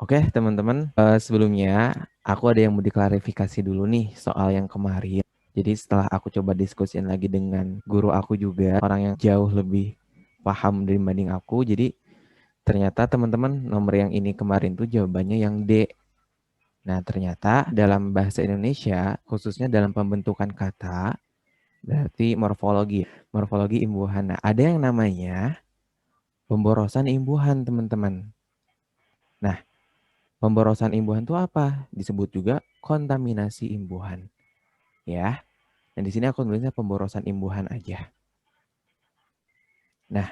Oke, teman-teman, sebelumnya aku ada yang mau diklarifikasi dulu nih soal yang kemarin. Jadi setelah aku coba diskusin lagi dengan guru aku juga, orang yang jauh lebih paham dibanding aku, jadi ternyata teman-teman nomor yang ini kemarin tuh jawabannya yang D. Nah, ternyata dalam bahasa Indonesia, khususnya dalam pembentukan kata, berarti morfologi. Morfologi imbuhan. Nah, ada yang namanya pemborosan imbuhan, teman-teman. Nah, pemborosan imbuhan itu apa? Disebut juga kontaminasi imbuhan. Ya. Dan di sini aku nulisnya pemborosan imbuhan aja. Nah,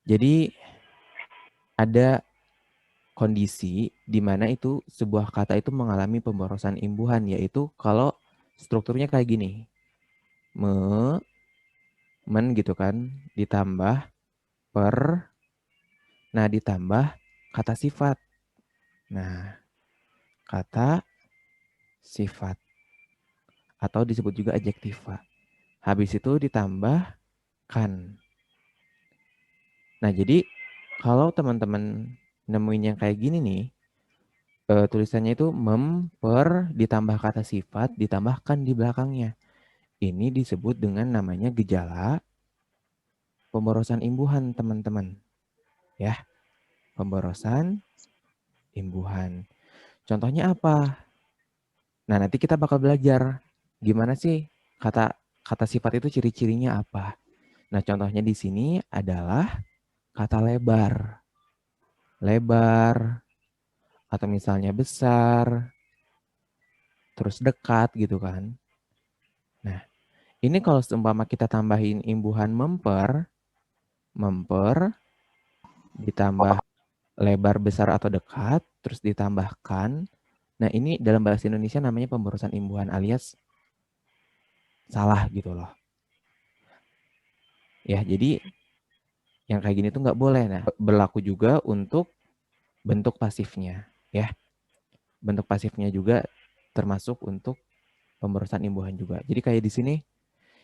jadi ada kondisi di mana itu sebuah kata itu mengalami pemborosan imbuhan, yaitu kalau strukturnya kayak gini. Men gitu kan, ditambah per, nah ditambah kata sifat. Nah, kata sifat atau disebut juga adjektiva. Habis itu ditambah kan. Nah, jadi kalau teman-teman nemuin yang kayak gini nih, tulisannya itu memper ditambah kata sifat ditambahkan di belakangnya. Ini disebut dengan namanya gejala pemborosan imbuhan, teman-teman. Ya, pemborosan imbuhan. Contohnya apa? Nah, nanti kita bakal belajar gimana sih kata kata sifat itu ciri-cirinya apa. Nah, contohnya di sini adalah kata lebar. Lebar atau misalnya besar, terus dekat gitu kan. Nah, ini kalau seumpama kita tambahin imbuhan memper ditambah lebar, besar atau dekat, terus ditambahkan. Nah, ini dalam bahasa Indonesia namanya pemborosan imbuhan alias salah gitu loh. Ya, jadi yang kayak gini tuh nggak boleh. Nah, berlaku juga untuk bentuk pasifnya. Ya, bentuk pasifnya juga termasuk untuk pemborosan imbuhan juga. Jadi kayak di sini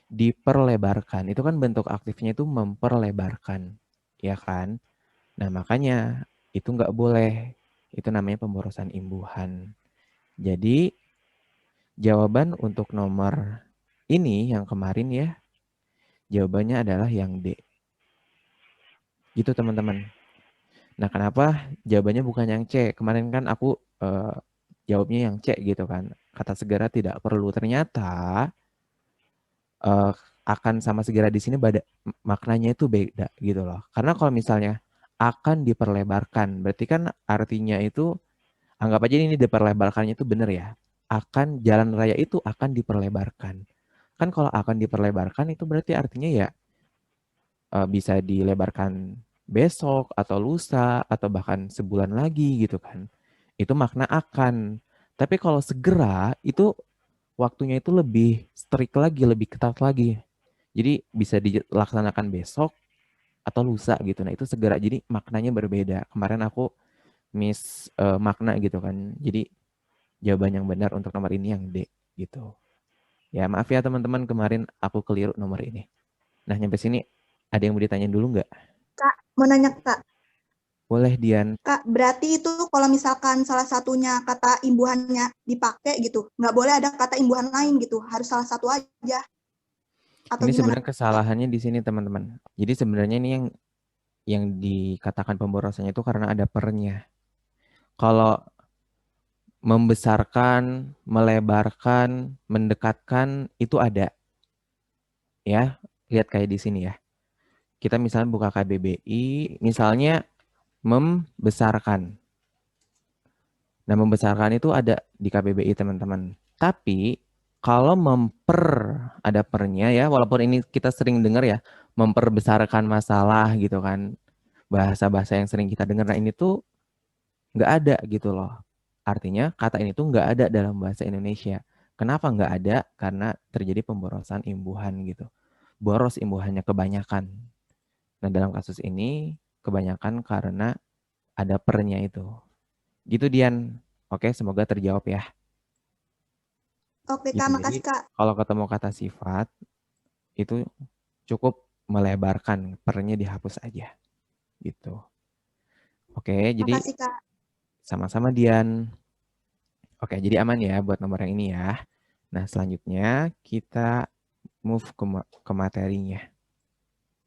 diperlebarkan. Itu kan bentuk aktifnya itu memperlebarkan. Ya kan? Nah, makanya itu nggak boleh. Itu namanya pemborosan imbuhan. Jadi, jawaban untuk nomor ini yang kemarin ya, jawabannya adalah yang D. Gitu teman-teman. Nah, kenapa jawabannya bukan yang C? Kemarin kan aku jawabnya yang C gitu kan. Kata segera tidak perlu. Ternyata akan sama segera di sini maknanya itu beda gitu loh. Karena kalau misalnya akan diperlebarkan, berarti kan artinya itu anggap aja ini diperlebarkannya itu benar ya. Akan jalan raya itu akan diperlebarkan. Kan kalau akan diperlebarkan itu berarti artinya ya bisa dilebarkan besok atau lusa atau bahkan sebulan lagi gitu kan. Itu makna akan. Tapi kalau segera itu waktunya itu lebih strict lagi, lebih ketat lagi. Jadi bisa dilaksanakan besok atau lusa gitu. Nah, itu segera. Jadi maknanya berbeda. Kemarin aku miss makna gitu kan. Jadi jawaban yang benar untuk nomor ini yang D gitu. Ya, maaf ya teman-teman kemarin aku keliru nomor ini. Nah, nyampe sini ada yang mau ditanyain dulu nggak? Kak, mau nanya Kak. Boleh, Dian. Kak, berarti itu kalau misalkan salah satunya kata imbuhannya dipakai gitu, nggak boleh ada kata imbuhan lain gitu, harus salah satu aja. Atau Ini gimana, sebenarnya Kak? kesalahannya di sini, teman-teman. Jadi sebenarnya ini yang dikatakan pemborosannya itu karena ada pernya. Kalau membesarkan, melebarkan, mendekatkan itu ada ya. Lihat kayak di sini ya. Kita misalnya buka KBBI, misalnya membesarkan. Nah, membesarkan itu ada di KBBI, teman-teman. Tapi kalau ada pernya ya, walaupun ini kita sering dengar ya, memperbesarkan masalah gitu kan. Bahasa-bahasa yang sering kita dengar. Nah, ini tuh nggak ada gitu loh. Artinya kata ini tuh nggak ada dalam bahasa Indonesia. Kenapa nggak ada? Karena terjadi pemborosan imbuhan gitu. Boros imbuhannya kebanyakan. Nah, dalam kasus ini kebanyakan karena ada pernya itu. Gitu, Dian. Oke, semoga terjawab ya. Oke, Gitu. Kak, Jadi makasih, Kak. kalau ketemu kata sifat itu cukup melebarkan, pernya dihapus aja gitu. Oke, jadi Makasih, Kak. Sama-sama Dian. Oke, jadi aman ya buat nomor yang ini ya. Nah, selanjutnya kita move ke materinya.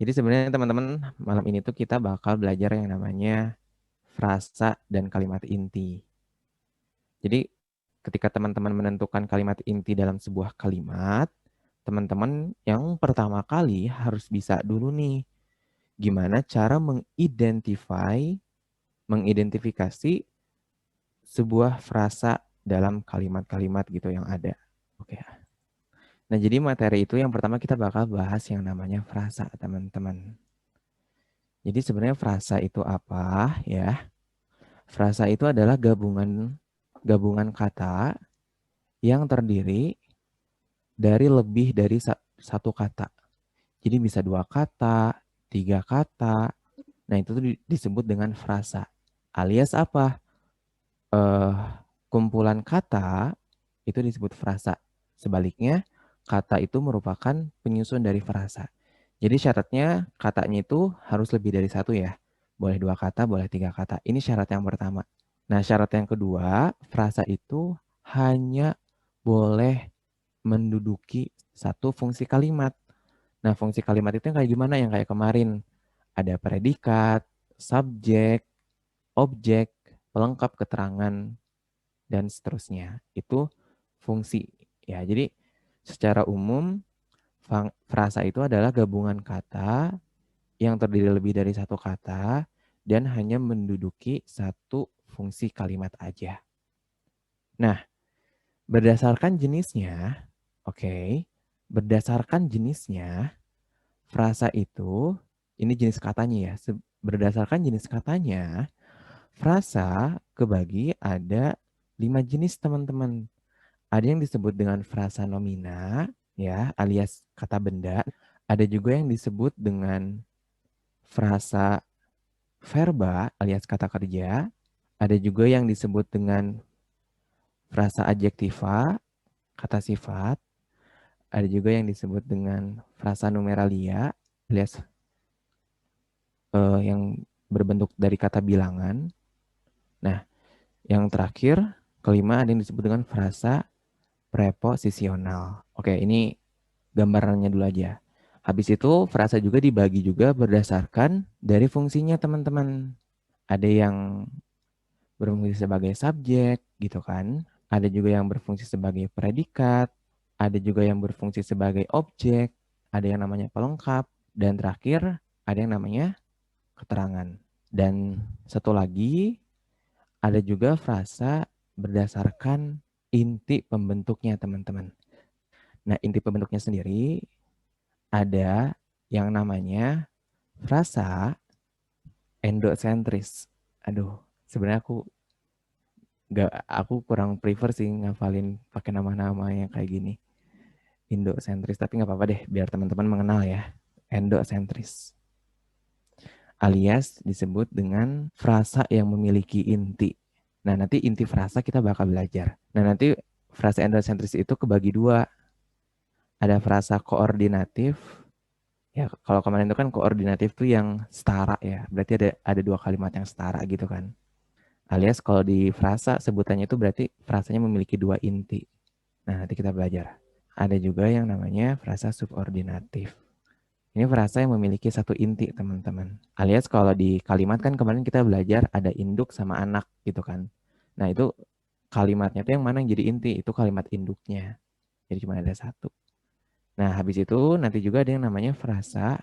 Jadi sebenarnya teman-teman, malam ini tuh kita bakal belajar yang namanya frasa dan kalimat inti. Jadi ketika teman-teman menentukan kalimat inti dalam sebuah kalimat, teman-teman yang pertama kali harus bisa dulu nih, gimana cara mengidentifikasi sebuah frasa dalam kalimat-kalimat gitu yang ada. Oke. Nah, jadi materi itu yang pertama kita bakal bahas yang namanya frasa, teman-teman. Jadi sebenarnya frasa itu apa ya? Frasa itu adalah gabungan kata yang terdiri dari lebih dari satu kata. Jadi bisa 2 kata, 3 kata. Nah, itu tuh disebut dengan frasa. Alias apa? Kumpulan kata itu disebut frasa. Sebaliknya, kata itu merupakan penyusun dari frasa. Jadi syaratnya katanya itu harus lebih dari satu ya. Boleh 2 kata, boleh 3 kata. Ini syarat yang pertama. Nah, syarat yang kedua, frasa itu hanya boleh menduduki satu fungsi kalimat. Nah, fungsi kalimat itu yang kayak gimana? Yang kayak kemarin. Ada predikat, subjek, objek, pelengkap keterangan, dan seterusnya. Itu fungsi. Ya, jadi secara umum frasa itu adalah gabungan kata yang terdiri lebih dari satu kata dan hanya menduduki satu fungsi kalimat aja. Nah, berdasarkan jenisnya, berdasarkan jenisnya, frasa itu, ini jenis katanya ya, berdasarkan jenis katanya, frasa kebagi ada 5 jenis teman-teman. Ada yang disebut dengan frasa nomina, ya, alias kata benda. Ada juga yang disebut dengan frasa verba, alias kata kerja. Ada juga yang disebut dengan frasa adjektiva, kata sifat. Ada juga yang disebut dengan frasa numeralia, alias yang berbentuk dari kata bilangan. Nah, yang terakhir, kelima ada yang disebut dengan frasa preposisional. Oke, ini gambarannya dulu aja. Habis itu frasa juga dibagi juga berdasarkan dari fungsinya teman-teman. Ada yang berfungsi sebagai subjek gitu kan. Ada juga yang berfungsi sebagai predikat. Ada juga yang berfungsi sebagai objek. Ada yang namanya pelengkap. Dan terakhir ada yang namanya keterangan. Dan satu lagi ada juga frasa berdasarkan inti pembentuknya teman-teman. Nah, inti pembentuknya sendiri ada yang namanya frasa endosentris. Aduh, sebenarnya aku kurang prefer sih ngafalin pakai nama-nama yang kayak gini. Endosentris, tapi nggak apa-apa deh, biar teman-teman mengenal ya. Endosentris. Alias disebut dengan frasa yang memiliki inti. Nah, nanti inti frasa kita bakal belajar. Nah, nanti frasa endosentris itu kebagi dua. Ada frasa koordinatif. Ya, kalau kemarin itu kan koordinatif tuh yang setara ya. Berarti ada 2 kalimat yang setara gitu kan. Alias kalau di frasa sebutannya itu berarti frasanya memiliki 2 inti. Nah, nanti kita belajar. Ada juga yang namanya frasa subordinatif. Ini frasa yang memiliki satu inti, teman-teman. Alias kalau di kalimat kan kemarin kita belajar ada induk sama anak gitu kan. Nah, itu kalimatnya tuh yang mana yang jadi inti? Itu kalimat induknya. Jadi cuma ada satu. Nah, habis itu nanti juga ada yang namanya frasa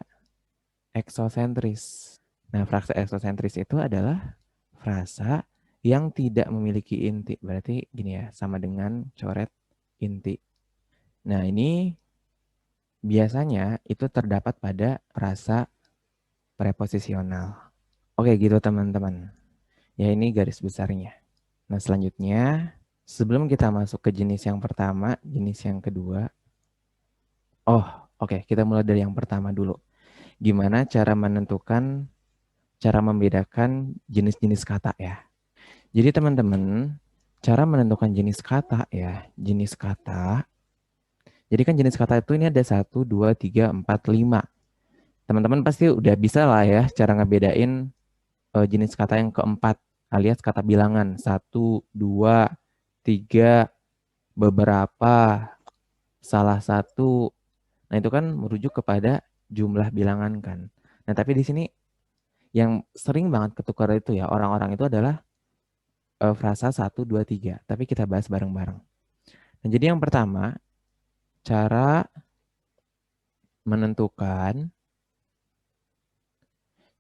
eksosentris. Nah, frasa eksosentris itu adalah frasa yang tidak memiliki inti. Berarti gini ya, sama dengan coret inti. Nah, ini biasanya itu terdapat pada frasa preposisional. Oke, gitu teman-teman. Ya, ini garis besarnya. Nah, selanjutnya, sebelum kita masuk ke jenis yang pertama, jenis yang kedua. Oke, kita mulai dari yang pertama dulu. Gimana cara membedakan jenis-jenis kata ya. Jadi teman-teman, cara menentukan jenis kata ya, jenis kata. Jadi kan jenis kata itu ini ada 1, 2, 3, 4, 5. Teman-teman pasti udah bisa lah ya cara ngebedain jenis kata yang keempat alias kata bilangan 1, 2, 3, beberapa, salah satu. Nah, itu kan merujuk kepada jumlah bilangan kan. Nah, tapi di sini yang sering banget ketukar itu ya orang-orang itu adalah frasa 1, 2, 3. Tapi kita bahas bareng-bareng. Nah, jadi yang pertama, cara menentukan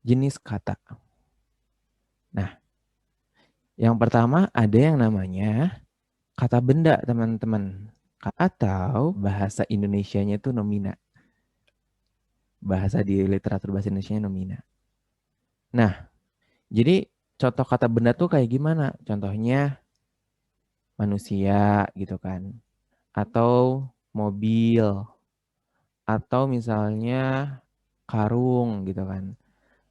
jenis kata. Nah, yang pertama ada yang namanya kata benda, teman-teman. Atau bahasa Indonesianya itu nomina. Bahasa di literatur bahasa Indonesianya nomina. Nah, jadi contoh kata benda tuh kayak gimana? Contohnya manusia gitu kan. Atau mobil. Atau misalnya karung gitu kan.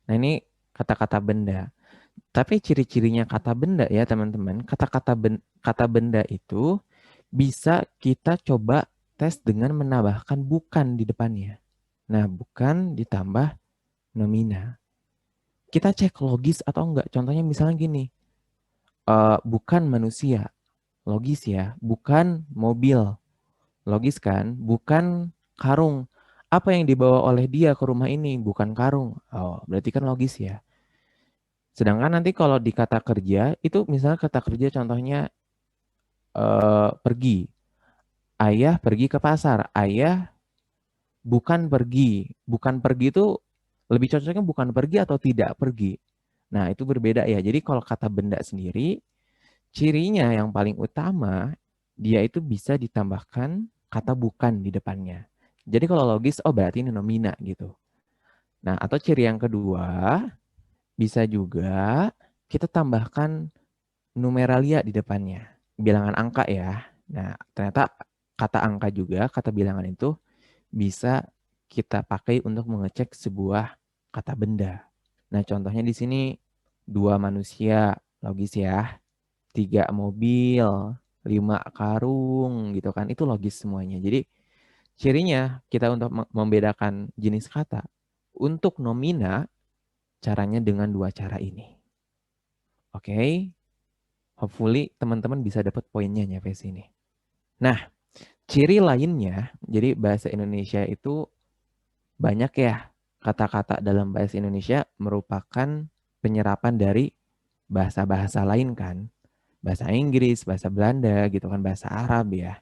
Nah, ini kata-kata benda. Tapi ciri-cirinya kata benda ya teman-teman, kata benda itu bisa kita coba tes dengan menambahkan bukan di depannya. Nah, bukan ditambah nomina. Kita cek logis atau enggak. Contohnya misalnya gini, bukan manusia, logis ya. Bukan mobil, logis kan. Bukan karung, apa yang dibawa oleh dia ke rumah ini? Bukan karung. Oh, berarti kan logis ya. Sedangkan nanti kalau di kata kerja, itu misalnya kata kerja contohnya pergi. Ayah pergi ke pasar. Ayah bukan pergi. Bukan pergi itu lebih cocoknya bukan pergi atau tidak pergi. Nah, itu berbeda ya. Jadi kalau kata benda sendiri, cirinya yang paling utama, dia itu bisa ditambahkan kata bukan di depannya. Jadi kalau logis, oh berarti ini nomina gitu. Nah, atau ciri yang kedua, bisa juga kita tambahkan numeralia di depannya. Bilangan angka ya. Nah, ternyata kata angka juga, kata bilangan itu bisa kita pakai untuk mengecek sebuah kata benda. Nah, contohnya di sini 2 manusia, logis ya. 3 mobil, 5 karung gitu kan. Itu logis semuanya. Jadi cirinya kita untuk membedakan jenis kata. Untuk nomina, caranya dengan 2 cara ini. Oke. Hopefully teman-teman bisa dapat poinnya nyampe sini. Nah, ciri lainnya, jadi bahasa Indonesia itu banyak ya kata-kata dalam bahasa Indonesia merupakan penyerapan dari bahasa-bahasa lain kan. Bahasa Inggris, bahasa Belanda gitu kan, bahasa Arab ya.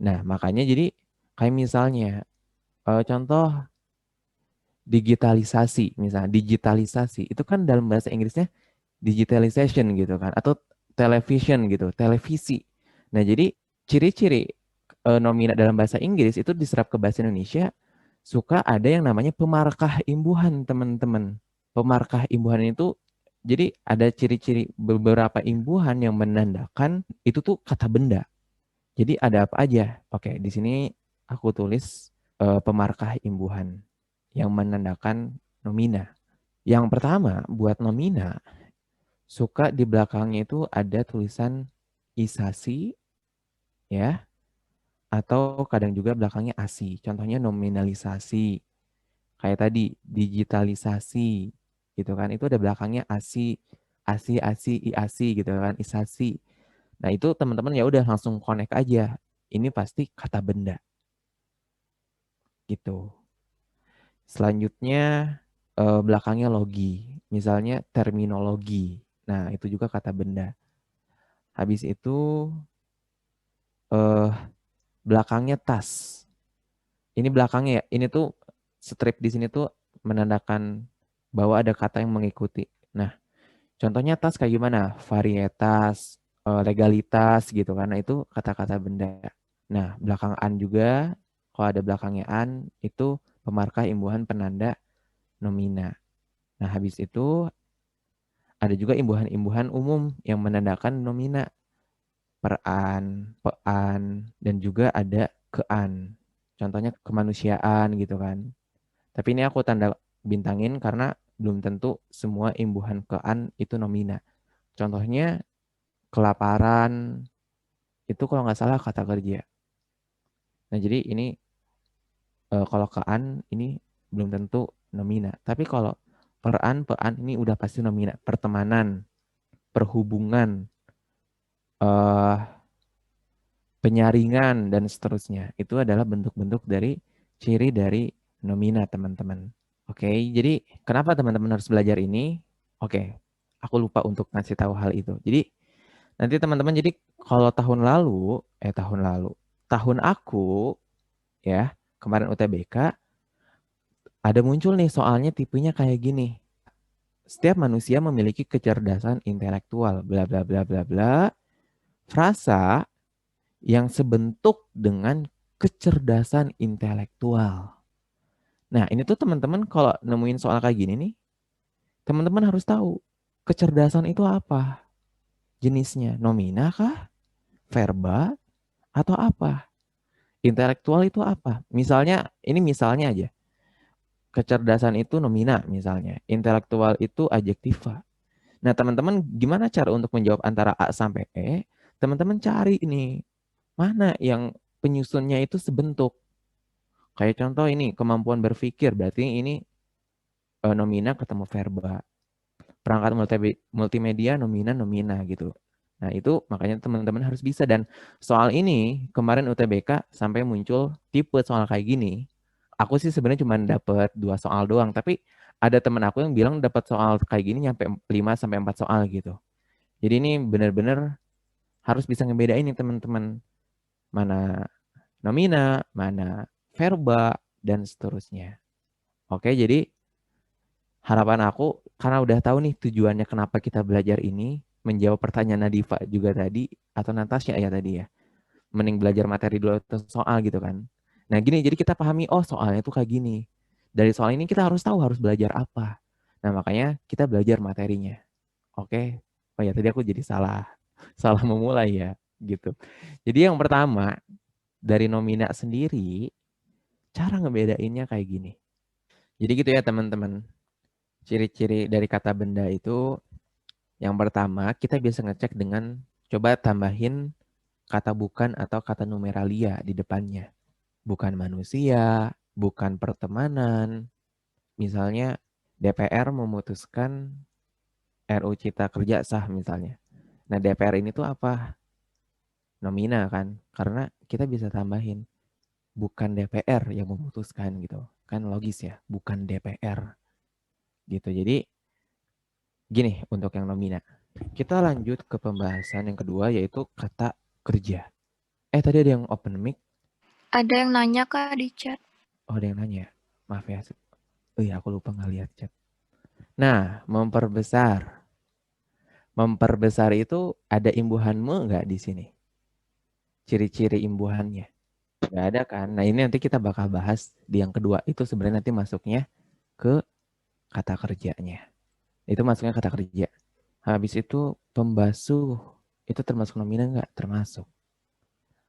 Nah, makanya jadi kayak misalnya contoh digitalisasi, misalnya digitalisasi itu kan dalam bahasa Inggrisnya digitalization gitu kan, atau television gitu, televisi. Nah, jadi ciri-ciri nomina dalam bahasa Inggris itu diserap ke bahasa Indonesia suka ada yang namanya pemarkah imbuhan, teman-teman. Pemarkah imbuhan itu jadi ada ciri-ciri beberapa imbuhan yang menandakan itu tuh kata benda. Jadi ada apa aja? Oke, di sini aku tulis pemarkah imbuhan yang menandakan nomina. Yang pertama, buat nomina, suka di belakangnya itu ada tulisan isasi, ya, atau kadang juga belakangnya asi. Contohnya nominalisasi, kayak tadi digitalisasi, gitu kan. Itu ada belakangnya asi, asi, asi, iasi, gitu kan, isasi. Nah, itu teman-teman ya udah langsung connect aja. Ini pasti kata benda, gitu. Selanjutnya belakangnya logi, misalnya terminologi. Nah, itu juga kata benda. Habis itu eh, belakangnya tas. Ini belakangnya ya, ini tuh strip di sini tuh menandakan bahwa ada kata yang mengikuti. Nah, contohnya tas kayak gimana? Varietas, legalitas gitu kan. Nah, itu kata-kata benda. Nah, belakang an juga, kalau ada belakangnya an, itu pemarkah imbuhan penanda nomina. Nah, habis itu ada juga imbuhan-imbuhan umum yang menandakan nomina. Peran, pean, dan juga ada kean. Contohnya kemanusiaan gitu kan. Tapi ini aku tanda bintangin karena belum tentu semua imbuhan kean itu nomina. Contohnya kelaparan, itu kalau nggak salah kata kerja. Nah, jadi ini kalau kean ini belum tentu nomina. Tapi kalau peran, pean ini udah pasti nomina. Pertemanan, perhubungan, penyaringan, dan seterusnya. Itu adalah bentuk-bentuk dari ciri dari nomina, teman-teman. Oke, jadi kenapa teman-teman harus belajar ini? Oke, aku lupa untuk ngasih tahu hal itu. Jadi nanti teman-teman, jadi kalau tahun aku ya, kemarin UTBK, ada muncul nih soalnya tipenya kayak gini. Setiap manusia memiliki kecerdasan intelektual, bla bla bla bla bla. Frasa yang sebentuk dengan kecerdasan intelektual. Nah, ini tuh teman-teman kalau nemuin soal kayak gini nih, teman-teman harus tahu kecerdasan itu apa? Jenisnya nomina kah? Verba? Atau apa? Intelektual itu apa? Misalnya, ini misalnya aja. Kecerdasan itu nomina misalnya. Intelektual itu adjektiva. Nah, teman-teman gimana cara untuk menjawab antara A sampai E? Teman-teman cari ini. Mana yang penyusunnya itu sebentuk. Kayak contoh ini, kemampuan berpikir. Berarti ini nomina ketemu verba. Perangkat multimedia, nomina gitu. Nah, itu makanya teman-teman harus bisa. Dan soal ini, kemarin UTBK sampai muncul tipe soal kayak gini. Aku sih sebenarnya cuma dapat 2 soal doang. Tapi ada temen aku yang bilang dapat soal kayak gini nyampe 5-4 soal gitu. Jadi ini benar-benar harus bisa ngebedain nih teman-teman. Mana nomina, mana verba, dan seterusnya. Oke, jadi harapan aku, karena udah tahu nih tujuannya kenapa kita belajar ini, menjawab pertanyaan Nadifa juga tadi, atau Natasha ya tadi ya, mending belajar materi dulu atau soal gitu kan. Nah gini, jadi kita pahami, oh soalnya tuh kayak gini. Dari soal ini kita harus tahu harus belajar apa. Nah makanya kita belajar materinya. Oke, oh ya tadi aku jadi salah memulai ya, gitu. Jadi yang pertama, dari nomina sendiri, cara ngebedainnya kayak gini. Jadi gitu ya teman-teman. Ciri-ciri dari kata benda itu, yang pertama kita bisa ngecek dengan coba tambahin kata bukan atau kata numeralia di depannya. Bukan manusia, bukan pertemanan. Misalnya DPR memutuskan RUU Cipta Kerja sah misalnya. Nah DPR ini tuh apa? Nomina kan. Karena kita bisa tambahin bukan DPR yang memutuskan gitu. Kan logis ya, bukan DPR gitu. Jadi gini untuk yang nomina. Kita lanjut ke pembahasan yang kedua yaitu kata kerja. Tadi ada yang open mic. Ada yang nanya Kak di chat. Oh, ada yang nanya. Maaf ya. Oh iya, aku lupa ngeliat chat. Nah, memperbesar. Memperbesar itu ada imbuhanmu nggak di sini? Ciri-ciri imbuhannya. Nggak ada kan? Nah, ini nanti kita bakal bahas di yang kedua. Itu sebenarnya nanti masuknya ke kata kerjanya. Itu masuknya kata kerja. Habis itu pembasuh. Itu termasuk nomina nggak? Termasuk.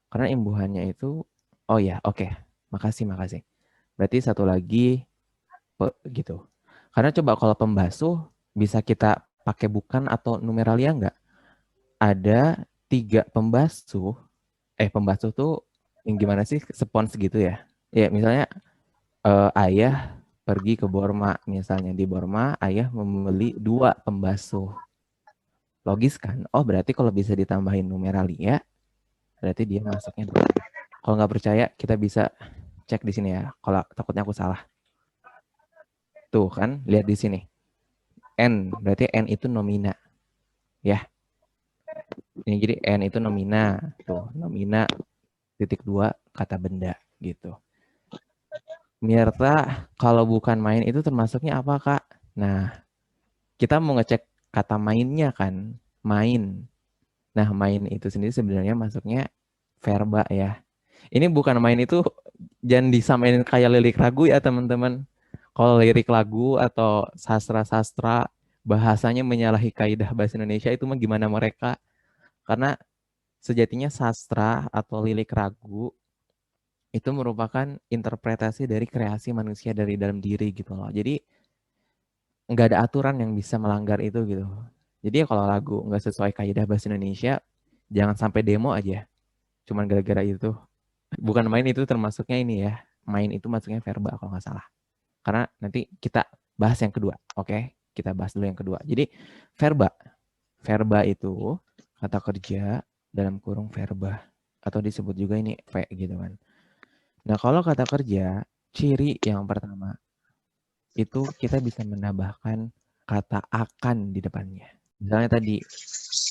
Karena imbuhannya itu, oh ya, oke. Makasih. Berarti satu lagi, gitu. Karena coba kalau pembasuh, bisa kita pakai bukan atau numeralia nggak? Ada 3 pembasuh. Pembasuh tuh yang gimana sih? Spons gitu ya. Ya, misalnya ayah pergi ke Borma. Misalnya di Borma, ayah membeli 2 pembasuh. Logis kan? Oh, berarti kalau bisa ditambahin numeralia, berarti dia masuknya. Kalau nggak percaya, kita bisa cek di sini ya. Kalau takutnya aku salah. Tuh kan, lihat di sini. N, berarti N itu nomina. Ya. Ini jadi N itu nomina. Tuh, nomina (2) kata benda gitu. Mirta, kalau bukan main itu termasuknya apa, Kak? Nah, kita mau ngecek kata mainnya kan. Main. Nah, main itu sendiri sebenarnya masuknya verba ya. Ini bukan main itu jangan disamain kayak lirik lagu ya, teman-teman. Kalau lirik lagu atau sastra-sastra bahasanya menyalahi kaidah bahasa Indonesia itu mah gimana mereka? Karena sejatinya sastra atau lirik lagu itu merupakan interpretasi dari kreasi manusia dari dalam diri gitu loh. Jadi nggak ada aturan yang bisa melanggar itu gitu. Jadi ya kalau lagu nggak sesuai kaidah bahasa Indonesia, jangan sampai demo aja. Cuman gara-gara itu. Bukan main itu termasuknya ini ya. Main itu masuknya verba kalau nggak salah. Karena nanti kita bahas yang kedua. Oke? Kita bahas dulu yang kedua. Jadi verba. verba itu kata kerja dalam kurung verba atau disebut juga ini V gitu kan. Nah, kalau kata kerja, ciri yang pertama itu kita bisa menambahkan kata akan di depannya. Misalnya tadi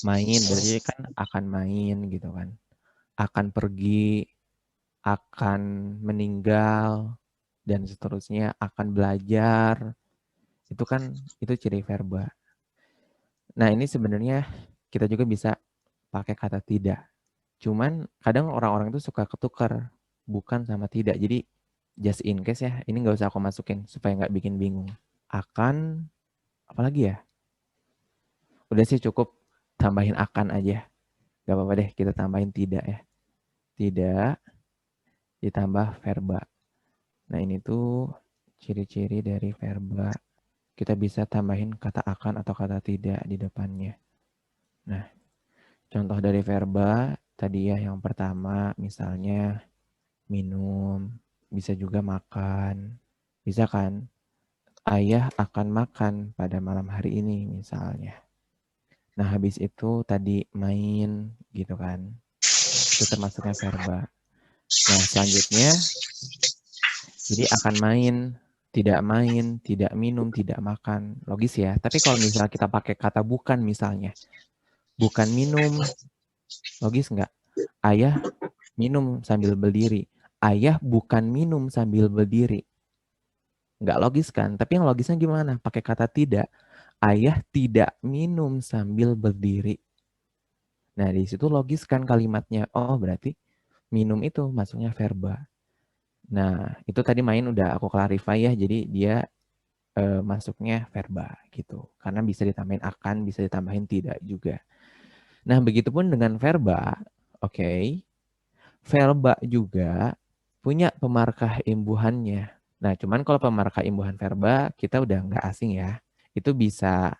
main, berarti kan akan main gitu kan. Akan pergi, akan meninggal, dan seterusnya, akan belajar. Itu kan, itu ciri verba. Nah, ini sebenarnya kita juga bisa pakai kata tidak. Cuman kadang orang-orang itu suka ketukar bukan sama tidak. Jadi just in case ya, ini nggak usah aku masukin supaya nggak bikin bingung. Akan, apalagi ya? Udah sih cukup tambahin akan aja. Gak apa-apa deh kita tambahin tidak ya. Tidak ditambah verba. Nah ini tuh ciri-ciri dari verba. Kita bisa tambahin kata akan atau kata tidak di depannya. Nah contoh dari verba tadi ya yang pertama misalnya minum. Bisa juga makan. Bisa kan? Ayah akan makan pada malam hari ini misalnya. Nah habis itu tadi main gitu kan. Itu termasuknya verba. Nah selanjutnya jadi akan main, tidak minum, tidak makan. Logis ya. Tapi kalau misalnya kita pakai kata bukan misalnya. Bukan minum, logis nggak? Ayah minum sambil berdiri. Ayah bukan minum sambil berdiri. Nggak logis kan? Tapi yang logisnya gimana? Pakai kata tidak. Ayah tidak minum sambil berdiri. Nah, di situ logis kan kalimatnya. Oh, berarti minum itu masuknya verba. Nah, itu tadi main udah aku clarify ya. Jadi dia masuknya verba gitu. Karena bisa ditambahin akan, bisa ditambahin tidak juga. Nah, begitupun dengan verba. Oke. Verba juga punya pemarkah imbuhannya. Nah, cuman kalau pemarkah imbuhan verba kita udah nggak asing ya. Itu bisa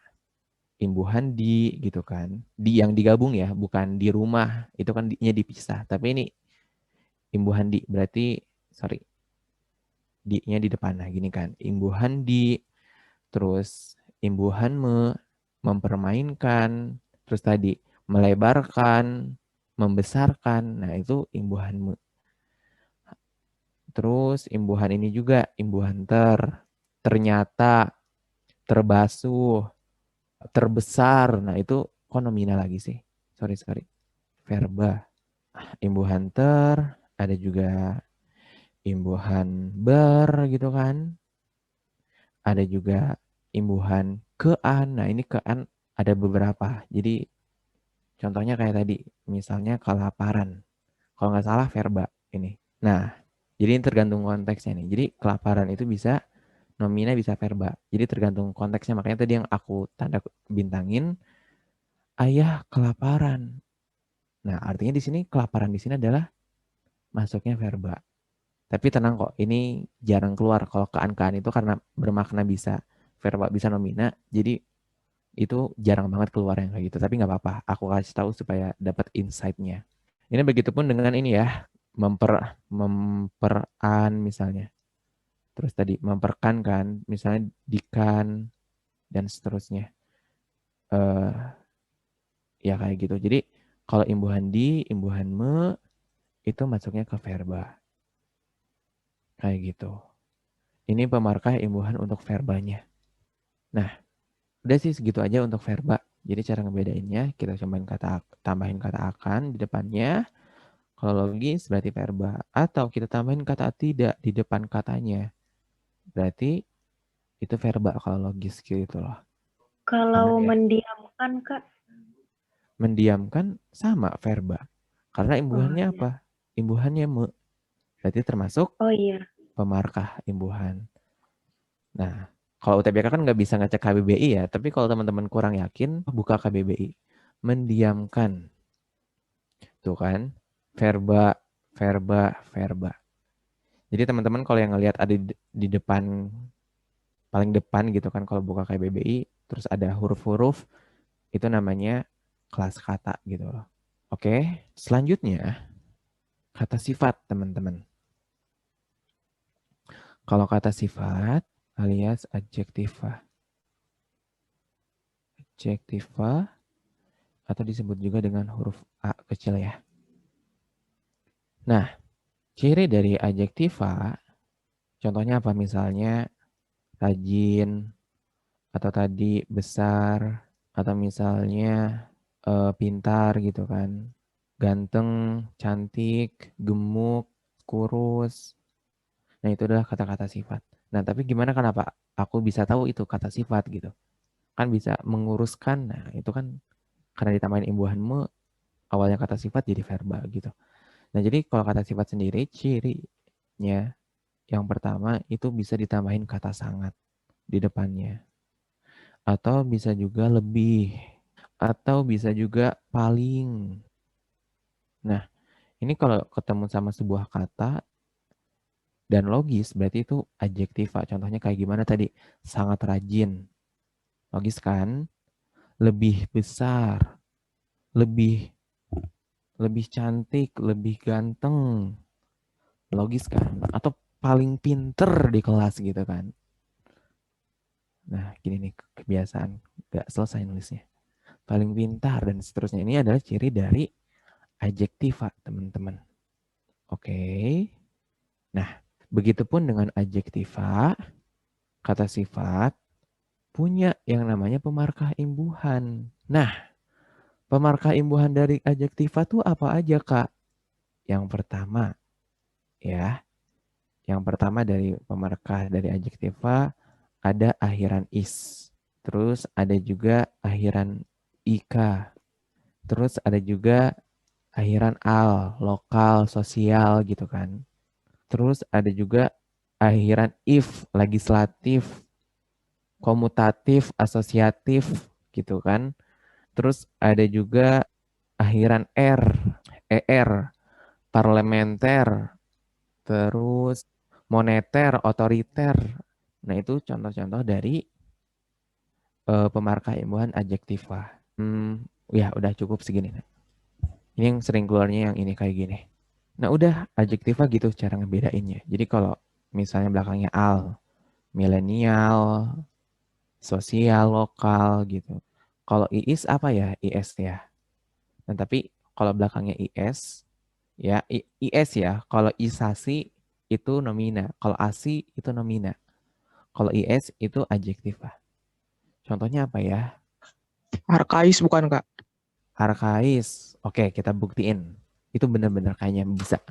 imbuhan di gitu kan. Di yang digabung ya, bukan di rumah. Itu kan di-nya dipisah. Tapi ini imbuhan di berarti sorry. Di-nya di depan. Nah, gini kan. Imbuhan di terus imbuhan mempermainkan, terus tadi melebarkan, membesarkan. Nah, itu imbuhan me. Terus imbuhan ini juga imbuhan ternyata, terbasuh, terbesar. Nah, itu kok nominal lagi sih? Sorry. Verba. Imbuhan ada juga imbuhan gitu kan. Ada juga imbuhan kean. Nah, ini kean ada beberapa. Jadi contohnya kayak tadi, misalnya kelaparan. Kalau nggak salah verba ini. Nah, jadi ini tergantung konteksnya nih. Jadi kelaparan itu bisa nomina bisa verba. Jadi tergantung konteksnya. Makanya tadi yang aku tanda bintangin, ayah kelaparan. Nah, artinya di sini kelaparan di sini adalah masuknya verba. Tapi tenang kok, ini jarang keluar kalau kean-kean itu karena bermakna bisa verba bisa nomina. Jadi itu jarang banget keluar yang kayak gitu. Tapi nggak apa-apa, aku kasih tahu supaya dapat insight-nya. Ini begitupun dengan ini ya, memperan misalnya. Terus tadi memperkan kan, misalnya dikan dan seterusnya. Ya kayak gitu. Jadi kalau imbuhan di, imbuhan me itu masuknya ke verba. Kayak gitu. Ini pemarkah imbuhan untuk verbanya. Nah, udah sih segitu aja untuk verba. Jadi cara ngebedainnya kita cobain tambahin kata akan di depannya. Kalau logis berarti verba. Atau kita tambahin kata tidak di depan katanya. Berarti itu verba kalau logis gitu loh. Kalau Aman ya? mendiamkan, Kak? Mendiamkan sama verba. Karena imbuhannya iya. apa? Imbuhannya me. Berarti termasuk Oh iya. pemarkah imbuhan. Nah, kalau UTBK kan nggak bisa ngecek KBBI ya, tapi kalau teman-teman kurang yakin, buka KBBI. Mendiamkan. Tuh kan, verba. Jadi teman-teman kalau yang ngelihat ada di depan, paling depan gitu kan, kalau buka KBBI, terus ada huruf-huruf, itu namanya kelas kata gitu loh. Oke, selanjutnya kata sifat teman-teman. Kalau kata sifat alias adjektiva. Adjektiva atau disebut juga dengan huruf A kecil ya. Nah, ciri dari adjektiva, contohnya apa? Misalnya rajin, atau tadi besar, atau misalnya pintar gitu kan. Ganteng, cantik, gemuk, kurus. Nah, itu adalah kata-kata sifat. Nah, tapi gimana kenapa aku bisa tahu itu kata sifat gitu? Kan bisa menguruskan. Nah, itu kan karena ditambahin imbuhanmu, awalnya kata sifat jadi verba gitu. Nah, jadi kalau kata sifat sendiri, cirinya yang pertama itu bisa ditambahin kata sangat di depannya. Atau bisa juga lebih. Atau bisa juga paling. Nah, ini kalau ketemu sama sebuah kata dan logis, berarti itu adjektiva. Contohnya kayak gimana tadi? Sangat rajin. Logis kan? Lebih besar. Lebih cantik, lebih ganteng. Logis kan? Atau paling pinter di kelas gitu kan. Nah, gini nih kebiasaan. Gak selesai nulisnya. Paling pintar dan seterusnya. Ini adalah ciri dari adjektiva, teman-teman. Oke. Nah, begitupun dengan adjektiva, kata sifat, punya yang namanya pemarkah imbuhan. Nah, pemarkah imbuhan dari adjektiva tuh apa aja, Kak? Yang pertama, ya. Yang pertama dari pemarkah dari adjektiva ada akhiran is. Terus ada juga akhiran ika. Terus ada juga akhiran al, lokal, sosial gitu kan. Terus ada juga akhiran if, legislatif, komutatif, asosiatif gitu kan. Terus ada juga akhiran er, parlementer, terus moneter, otoriter. Nah, itu contoh-contoh dari pemarkah imbuhan adjektiva. Ya udah cukup segini. Ini yang sering keluarnya yang ini kayak gini. Nah, udah adjektiva gitu cara ngebedainnya. Jadi kalau misalnya belakangnya al, milenial, sosial, lokal gitu. Kalau is apa ya? Is ya. Nah, tapi kalau belakangnya is, ya is ya. Kalau isasi itu nomina. Kalau asi itu nomina. Kalau is itu adjektiva. Contohnya apa ya? Arkais bukan, Kak? Arkais. Oke, kita buktiin. Itu benar-benar kayaknya bisa.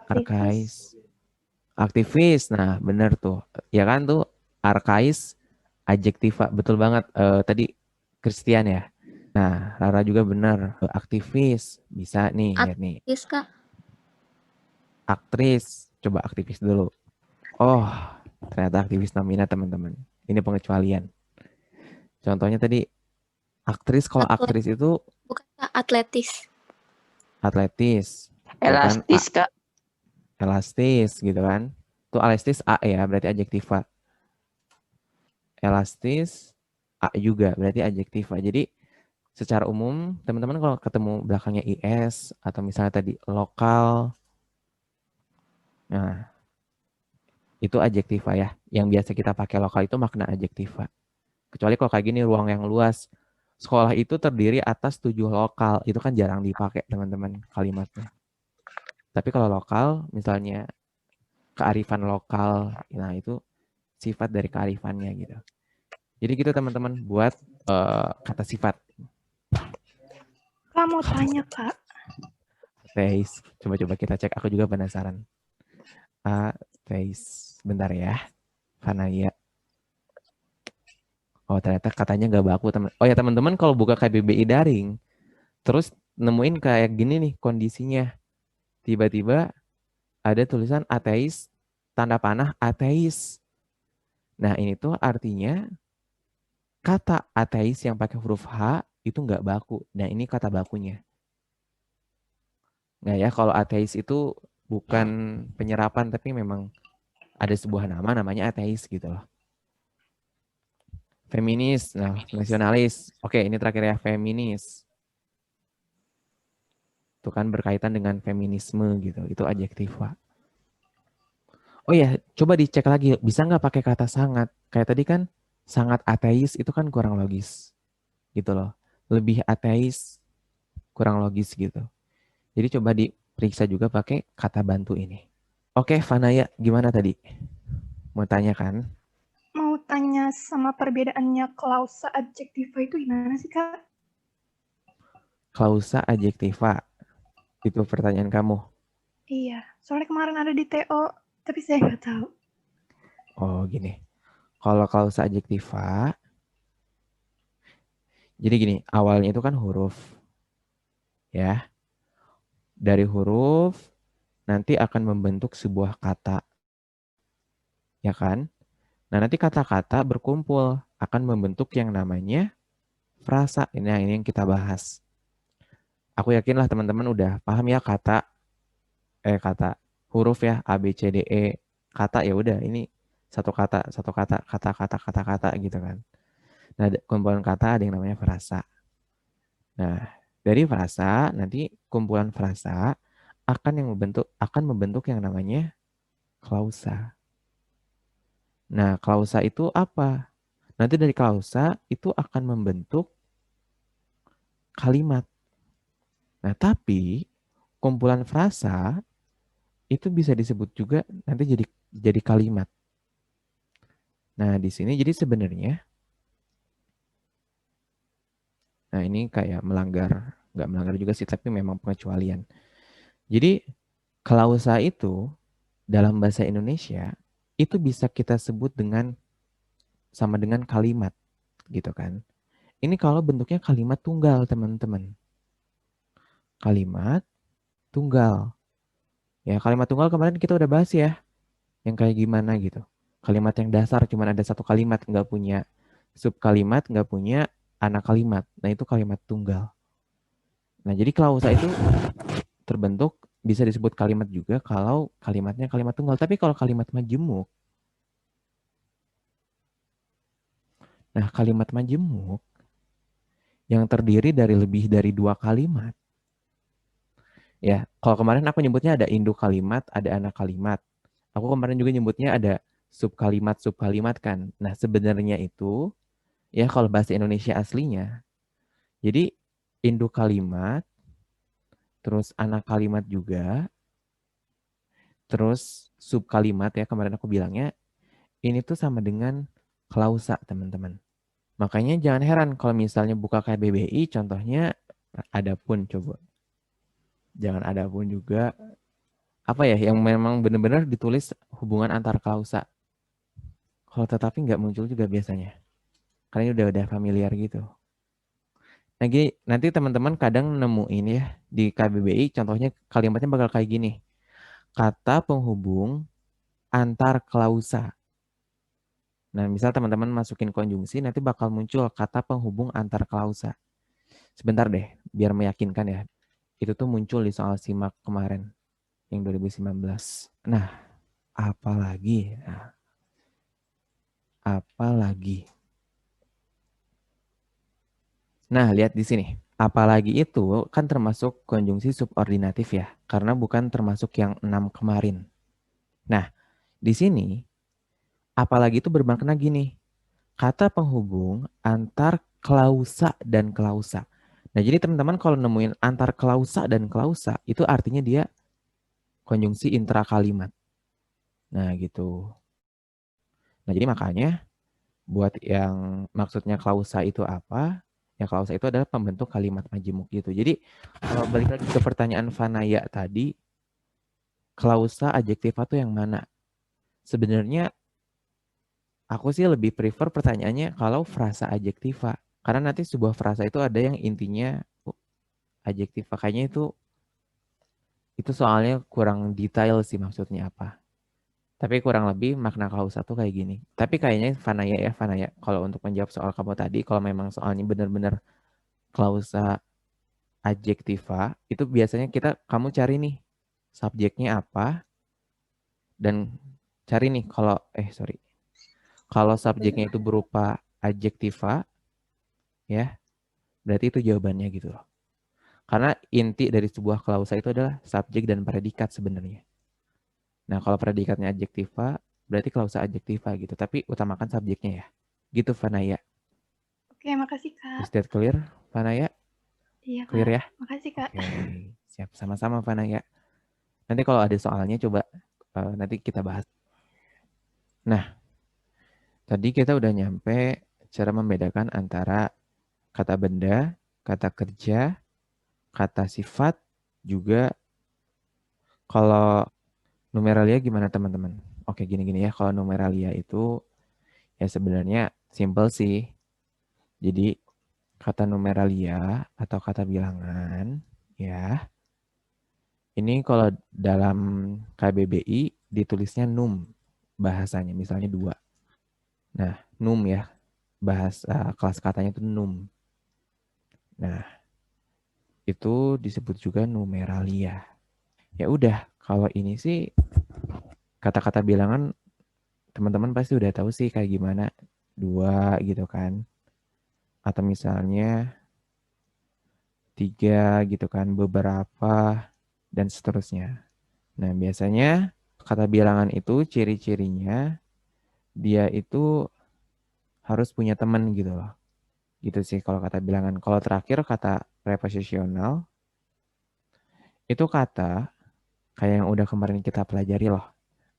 Arkais. Aktivis. Nah, benar tuh. Ya kan tuh arkais adjektiva. Betul banget. Tadi Christian ya. Nah, Rara juga benar. Aktivis. Bisa nih, lihat nih. Aktivis, Kak. Aktris. Coba aktivis dulu. Oh, ternyata aktivis nomina, teman-teman. Ini pengecualian. Contohnya tadi aktris. Kalau aktris itu Bukan, Kak, atletis. atletis. Elastis, Kak. Elastis gitu kan. Tuh elastis A ya, berarti adjektiva. Elastis A juga, berarti adjektiva. Jadi secara umum, teman-teman kalau ketemu belakangnya is atau misalnya tadi lokal, nah itu adjektiva ya. Yang biasa kita pakai lokal itu makna adjektiva. Kecuali kalau kayak gini ruang yang luas. Sekolah itu terdiri atas 7 lokal. Itu kan jarang dipakai teman-teman kalimatnya. Tapi kalau lokal, misalnya kearifan lokal, nah itu sifat dari kearifannya gitu. Jadi gitu teman-teman buat kata sifat. Kak mau tanya, Kak. Face. Coba-coba kita cek. Aku juga penasaran. Face. Bentar ya. Fanaya. Oh ternyata katanya nggak baku teman. Oh ya teman-teman kalau buka KBBI daring, terus nemuin kayak gini nih kondisinya. Tiba-tiba ada tulisan ateis, tanda panah ateis. Nah ini tuh artinya kata ateis yang pakai huruf H itu nggak baku. Nah ini kata bakunya. Nggak ya, kalau ateis itu bukan penyerapan tapi memang ada sebuah nama namanya ateis gitu loh. Feminis, nah nasionalis. Oke, ini terakhir ya, feminis. Itu kan berkaitan dengan feminisme gitu. Itu adjektiva. Oh ya, coba dicek lagi. Bisa nggak pakai kata sangat? Kayak tadi kan sangat ateis itu kan kurang logis. Gitu loh. lebih ateis, kurang logis gitu. Jadi coba diperiksa juga pakai kata bantu ini. Oke, Fanaya, gimana tadi? Mau tanya kan? Mau tanya sama perbedaannya klausa adjektiva itu gimana sih, Kak? Klausa adjektiva. Itu pertanyaan kamu. Iya, soalnya kemarin ada di TO, tapi saya nggak tahu. Oh, gini. Kalau klausa adjektiva, jadi gini, awalnya itu kan huruf. Ya. Dari huruf, nanti akan membentuk sebuah kata. Ya kan? Nah, nanti kata-kata berkumpul akan membentuk yang namanya frasa. Ini yang kita bahas. Aku yakinlah teman-teman udah paham ya kata huruf ya A B C D E, kata ya udah ini satu kata gitu kan. Nah, kumpulan kata ada yang namanya frasa. Nah, dari frasa nanti kumpulan frasa akan membentuk yang namanya klausa. Nah, klausa itu apa? Nanti dari klausa itu akan membentuk kalimat. Nah, tapi kumpulan frasa itu bisa disebut juga nanti jadi kalimat. Nah, di sini jadi sebenarnya nah ini kayak nggak melanggar juga sih, tapi memang pengecualian. Jadi klausa itu dalam bahasa Indonesia itu bisa kita sebut sama dengan kalimat gitu kan. Ini kalau bentuknya kalimat tunggal, teman-teman. Kalimat tunggal. Ya, kalimat tunggal kemarin kita udah bahas ya. Yang kayak gimana gitu. Kalimat yang dasar cuma ada satu kalimat, nggak punya subkalimat, nggak punya anak kalimat. Nah, itu kalimat tunggal. Nah, jadi klausa itu terbentuk bisa disebut kalimat juga kalau kalimatnya kalimat tunggal. Tapi kalau kalimat majemuk, nah kalimat majemuk yang terdiri dari lebih dari 2 kalimat. Ya, kalau kemarin aku nyebutnya ada induk kalimat, ada anak kalimat. Aku kemarin juga nyebutnya ada subkalimat kan. Nah, sebenarnya itu ya kalau bahasa Indonesia aslinya. Jadi induk kalimat, terus anak kalimat juga, terus subkalimat ya kemarin aku bilangnya, ini tuh sama dengan klausa, teman-teman. Makanya jangan heran kalau misalnya buka KBBI, contohnya ada pun coba. Jangan ada pun juga. Apa ya, yang memang benar-benar ditulis hubungan antar klausa. Kalau tetapi nggak muncul juga biasanya. Karena ini udah familiar gitu. Nanti teman-teman kadang nemuin ya di KBBI, contohnya kalimatnya bakal kayak gini. Kata penghubung antar klausa. Nah, misal teman-teman masukin konjungsi, nanti bakal muncul kata penghubung antar klausa. Sebentar deh, biar meyakinkan ya. Itu tuh muncul di soal SIMAK kemarin, yang 2019. Nah, apalagi? Nah, lihat di sini. Apalagi itu kan termasuk konjungsi subordinatif ya, karena bukan termasuk yang 6 kemarin. Nah, di sini, apalagi itu bermakna gini. Kata penghubung antar klausa dan klausa. Nah, jadi teman-teman kalau nemuin antar klausa dan klausa, itu artinya dia konjungsi intrakalimat. Nah, gitu. Nah, jadi makanya buat yang maksudnya klausa itu apa? Ya, klausa itu adalah pembentuk kalimat majemuk gitu. Jadi, kalau balik lagi ke pertanyaan Fanaya tadi, klausa adjektiva itu yang mana? Sebenarnya aku sih lebih prefer pertanyaannya kalau frasa adjektiva. Karena nanti sebuah frasa itu ada yang intinya adjektiva. Kayaknya itu soalnya kurang detail sih maksudnya apa. Tapi kurang lebih makna klausa tuh kayak gini. Tapi kayaknya Fanaya. Kalau untuk menjawab soal kamu tadi, kalau memang soalnya benar-benar klausa adjektiva, itu biasanya kamu cari nih subjeknya apa, dan cari nih kalau subjeknya itu berupa adjektiva, ya berarti itu jawabannya gitu loh. Karena inti dari sebuah klausa itu adalah subjek dan predikat sebenarnya. Nah, kalau predikatnya adjektiva, berarti klausa adjektiva gitu. Tapi utamakan subjeknya ya. Gitu, Fanaya. Oke, makasih, Kak. Is that clear, Fanaya? Iya, Clear Kak. ya? Makasih, Kak. Oke, siap. Sama-sama Fanaya. Nanti kalau ada soalnya coba nanti kita bahas. Nah, tadi kita udah nyampe cara membedakan antara kata benda, kata kerja, kata sifat, juga kalau numeralia gimana teman-teman? Oke, gini-gini ya. Kalau numeralia itu ya sebenarnya simple sih. Jadi kata numeralia atau kata bilangan ya. Ini kalau dalam KBBI ditulisnya num bahasanya, misalnya 2. Nah, num ya. Bahasa kelas katanya itu num. Nah, itu disebut juga numeralia. Ya udah, kalau ini sih kata-kata bilangan teman-teman pasti udah tahu sih kayak gimana. 2 gitu kan. Atau misalnya 3 gitu kan, beberapa dan seterusnya. Nah, biasanya kata bilangan itu ciri-cirinya dia itu harus punya teman gitu loh. Gitu sih kalau kata bilangan. Kalau terakhir kata preposisional itu kata kayak yang udah kemarin kita pelajari loh.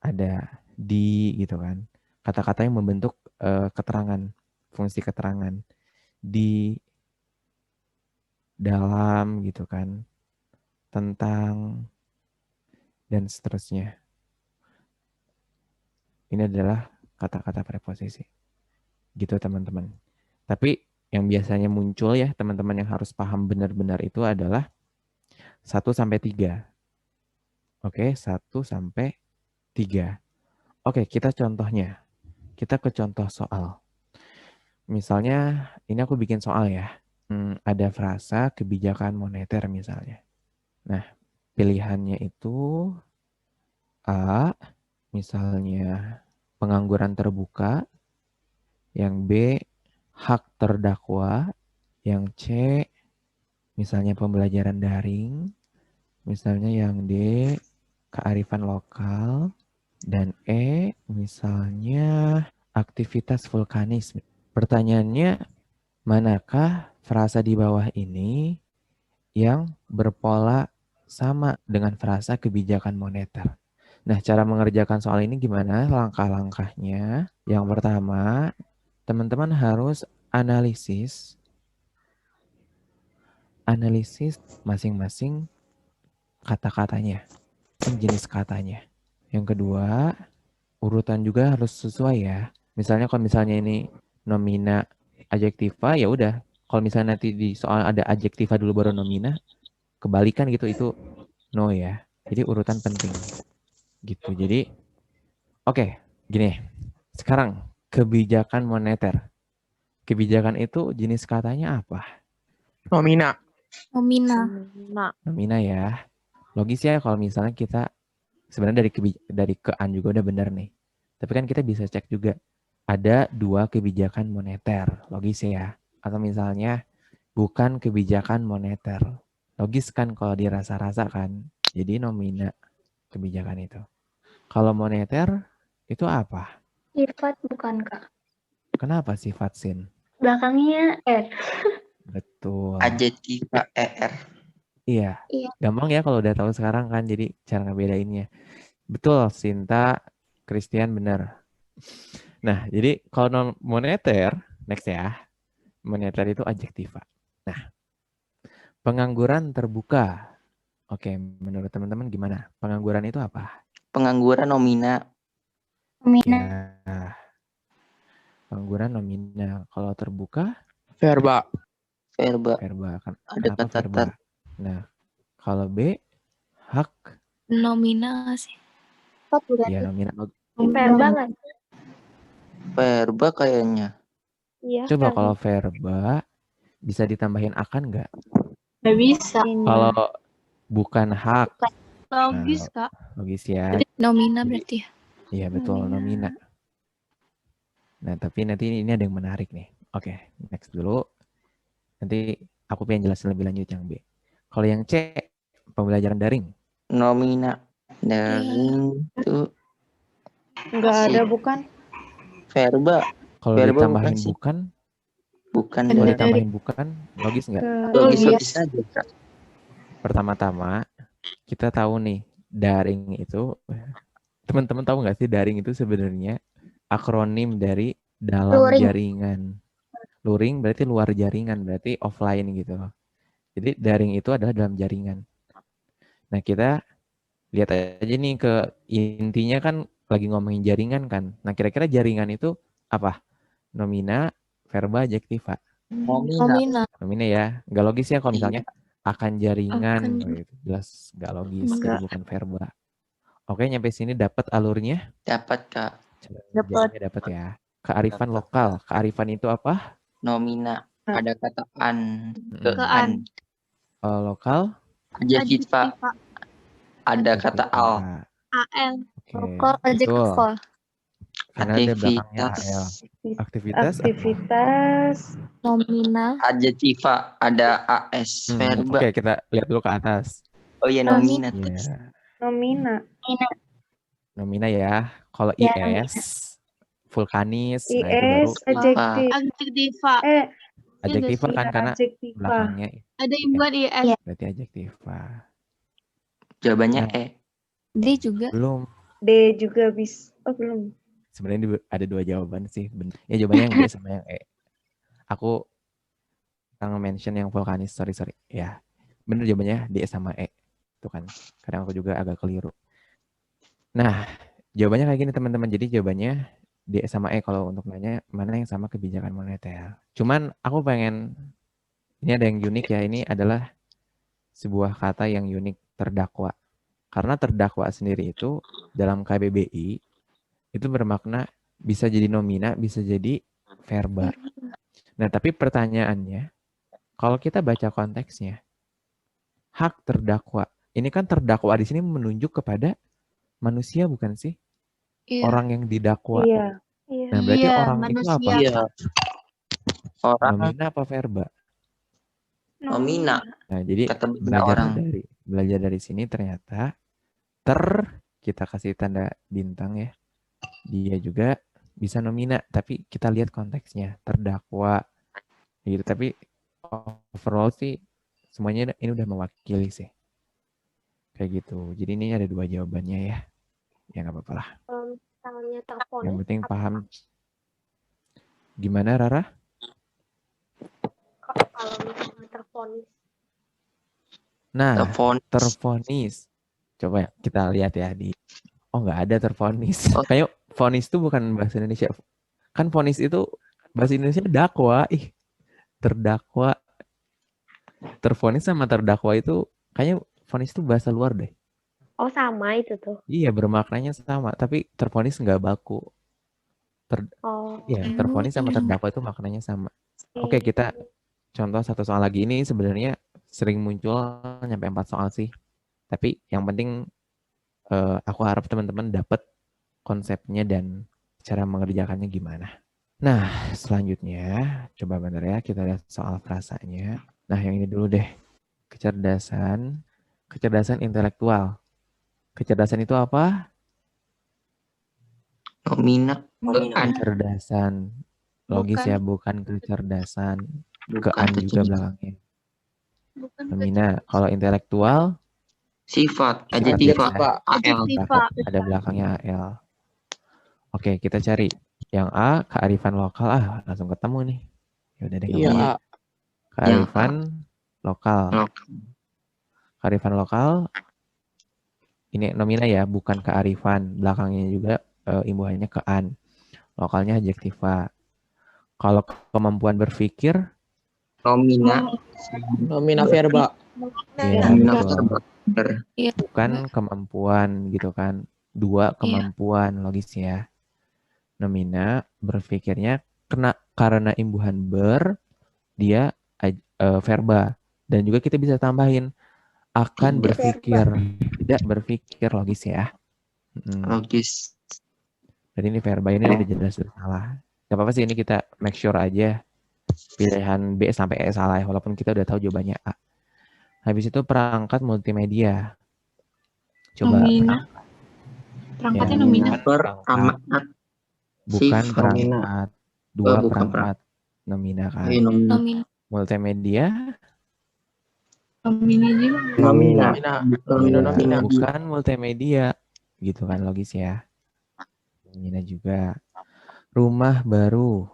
Ada di gitu kan. Kata-kata yang membentuk keterangan, fungsi keterangan. Di, dalam gitu kan. Tentang, dan seterusnya. Ini adalah kata-kata preposisi. Gitu teman-teman. Tapi yang biasanya muncul ya teman-teman yang harus paham benar-benar itu adalah 1 sampai 3. Oke, 1 sampai 3. Oke, kita contohnya. Kita ke contoh soal. Misalnya, ini aku bikin soal ya. Ada frasa kebijakan moneter misalnya. Nah, pilihannya itu A, misalnya pengangguran terbuka. Yang B, hak terdakwa. Yang C, misalnya pembelajaran daring. Misalnya yang D, kearifan lokal. Dan E, misalnya aktivitas vulkanis. Pertanyaannya, manakah frasa di bawah ini yang berpola sama dengan frasa kebijakan moneter? Nah, cara mengerjakan soal ini gimana? Langkah-langkahnya. Yang pertama, teman-teman harus analisis masing-masing kata-katanya, jenis katanya. Yang kedua, urutan juga harus sesuai ya. Misalnya kalau misalnya ini nomina adjektiva, ya udah. Kalau misalnya nanti di soal ada adjektiva dulu baru nomina, kebalikan gitu, itu no ya. Jadi urutan penting gitu. Jadi oke, gini. Sekarang kebijakan moneter. Kebijakan itu jenis katanya apa? Nomina. Nomina. Nomina ya. Logis ya kalau misalnya kita sebenarnya dari kean juga udah benar nih. Tapi kan kita bisa cek juga. Ada 2 kebijakan moneter. Logis ya. Atau misalnya bukan kebijakan moneter. Logis kan kalau dirasa-rasa kan. Jadi nomina kebijakan itu. Kalau moneter itu apa? Sifat bukan, Kak. Kenapa sifat sin? Belakangnya R. Betul. Adjektiva ER. Iya. Iya. Gampang ya kalau udah tahu sekarang kan. Jadi cara ngebedainnya. Betul, Sinta, Christian benar. Nah, jadi kalau moneter, next ya. Moneter itu adjektiva. Nah, pengangguran terbuka. Oke, menurut teman-teman gimana? Pengangguran itu apa? Pengangguran nomina. Nomina. Ya, pengangguran nomina. Kalau terbuka, Verba. verba. Ada Kenapa kata verba? Nah, kalau B, hak. Nomina sih. Ya, nomina. Verba kan? Verba kayaknya. Iya. Coba kalau verba, bisa ditambahin akan nggak? Nggak bisa. Kalau bukan hak. Logis, Nah, Kak. logis ya. Nomina Jadi, berarti ya. iya betul, nomina. Nah, tapi nanti ini ada yang menarik nih. Oke, next dulu. Nanti aku pengen jelasin lebih lanjut yang B. Kalau yang C, pembelajaran daring. Nomina. Daring itu Enggak ada, bukan? verba. Kalau Verba ditambahin bukan sih. Bukan Ada Kalau ya. dari ditambahin bukan, logis nggak? Logis aja, Kak. Pertama-tama, kita tahu nih, daring itu, teman-teman tahu nggak sih daring itu sebenarnya akronim dari dalam Luring. jaringan. Luring berarti luar jaringan, berarti offline gitu loh. Jadi daring itu adalah dalam jaringan. Nah, kita lihat aja nih ke intinya kan lagi ngomongin jaringan kan. Nah, kira-kira jaringan itu apa? Nomina, verba, adjektiva. nomina. Nomina ya. Nggak logis ya kalau misalnya akan jaringan. Akan. Oh, itu jelas nggak logis. Jadi Nggak. bukan verba. Oke, nyampe sini dapat alurnya? Dapat, Kak. Dapat. Dapat ya. Kearifan lokal. Kearifan itu apa? Nomina. Ada kata an. Mm-mm. Kean. Lokal. Adjektiva. Ada kata al. Adjektiva. AL. Oke, Lokal betul. adjektiva. Karena ada belakangnya AL. Aktivitas. Aktivitas apa? Aktivitas. Nomina. Adjektiva. Ada as. Verba. Oke, kita lihat dulu ke atas. Oh iya, nomina. Ya, Nomina. nomina ya. Kalau Ya, IS, vulkanis, nah itu baru IS. Adjektif. Adjektiva. adjektiva kan Iya, karena adjektiva. belakangnya Ada imbuhan IS. berarti adjektiva. Jawabannya Nah. E. D juga. Belum. D juga bisa. Oh, belum. Sebenarnya ada dua jawaban sih. Ya jawabannya yang D sama yang E. Aku mention yang vulkanis, sorry. Ya, bener jawabannya D sama E. Itu kan. Kadang aku juga agak keliru. Nah, jawabannya kayak gini teman-teman. Jadi jawabannya D sama E kalau untuk nanya mana yang sama kebijakan moneter. Cuman aku pengen, ini ada yang unik ya. Ini adalah sebuah kata yang unik, terdakwa. Karena terdakwa sendiri itu dalam KBBI itu bermakna bisa jadi nomina, bisa jadi verba. Nah, tapi pertanyaannya, kalau kita baca konteksnya, hak terdakwa. Ini kan terdakwa di sini menunjuk kepada manusia bukan sih? Iya. Orang yang didakwa. Iya. Nah, berarti Iya, orang itu apa? manusia. Iya. Orang Nomina apa verba? nomina. Nah, jadi Kata benda orang. belajar dari sini ternyata kita kasih tanda bintang ya. Dia juga bisa nomina, tapi kita lihat konteksnya, terdakwa gitu. Tapi overall sih semuanya ini udah mewakili sih. Kayak gitu. Jadi ini ada dua jawabannya ya. Ya nggak apa-apa lah. Misalnya terponis. Yang penting paham. Gimana Rara? Kalau misalnya terponis. Nah, Telepon. tervonis. Coba ya, kita lihat ya di. Oh nggak ada tervonis. Oh. Kayak vonis itu bukan bahasa Indonesia. Kan vonis itu bahasa Indonesia dakwa. Terdakwa. Tervonis sama terdakwa itu kayaknya vonis itu bahasa luar deh. Oh, sama itu tuh. Iya, bermaknanya sama, tapi tervonis nggak baku. Oh. Iya, tervonis sama terdakwa itu maknanya sama. Oke, kita contoh satu soal lagi. Ini sebenarnya sering muncul nyampe 4 soal sih. Tapi yang penting aku harap teman-teman dapat konsepnya dan cara mengerjakannya gimana. Nah, selanjutnya coba bentar ya kita lihat soal frasanya. Nah, yang ini dulu deh. Kecerdasan intelektual. Kecerdasan itu apa? Nomina. Kecerdasan. Logis Bukan. ya, bukan kecerdasan. Bukan Kean juga kecerdasan. belakangnya. Bukan Nomina. Kalau intelektual, Sifat. Sifat Adjektiva. biasa. AL. Ada belakangnya AL. Oke, kita cari. Yang A, kearifan lokal. Langsung ketemu nih. Ya udah deh. Iya. ngomong. Kearifan lokal. Lokal. Kearifan lokal. Ini nomina ya, bukan kearifan. Belakangnya juga imbuhannya kean. Lokalnya adjektiva. Kalau kemampuan berpikir, Nomina. Nomina verba. ya, Nomina betul. verba. Bener. Bukan kemampuan gitu kan. 2 kemampuan logis ya. Nomina berpikirnya karena imbuhan dia verba. Dan juga kita bisa tambahin akan berpikir, tidak berpikir logis ya. Logis. Jadi ini verba ini udah jelas salah. Gak apa-apa sih, ini kita make sure aja pilihan B sampai E salah ya, walaupun kita udah tahu jawabannya A. Habis itu perangkat multimedia. Coba. Nomina. Perangkatnya nomina. Perangkat. Bukan Sifat. perangkat. 2 bukan perangkat. Nomina kan. nomina. Nomina. Multimedia Nomina juga. Nomina. Nomina. bukan multimedia. Gitu kan logis ya. Nomina juga. Rumah baru.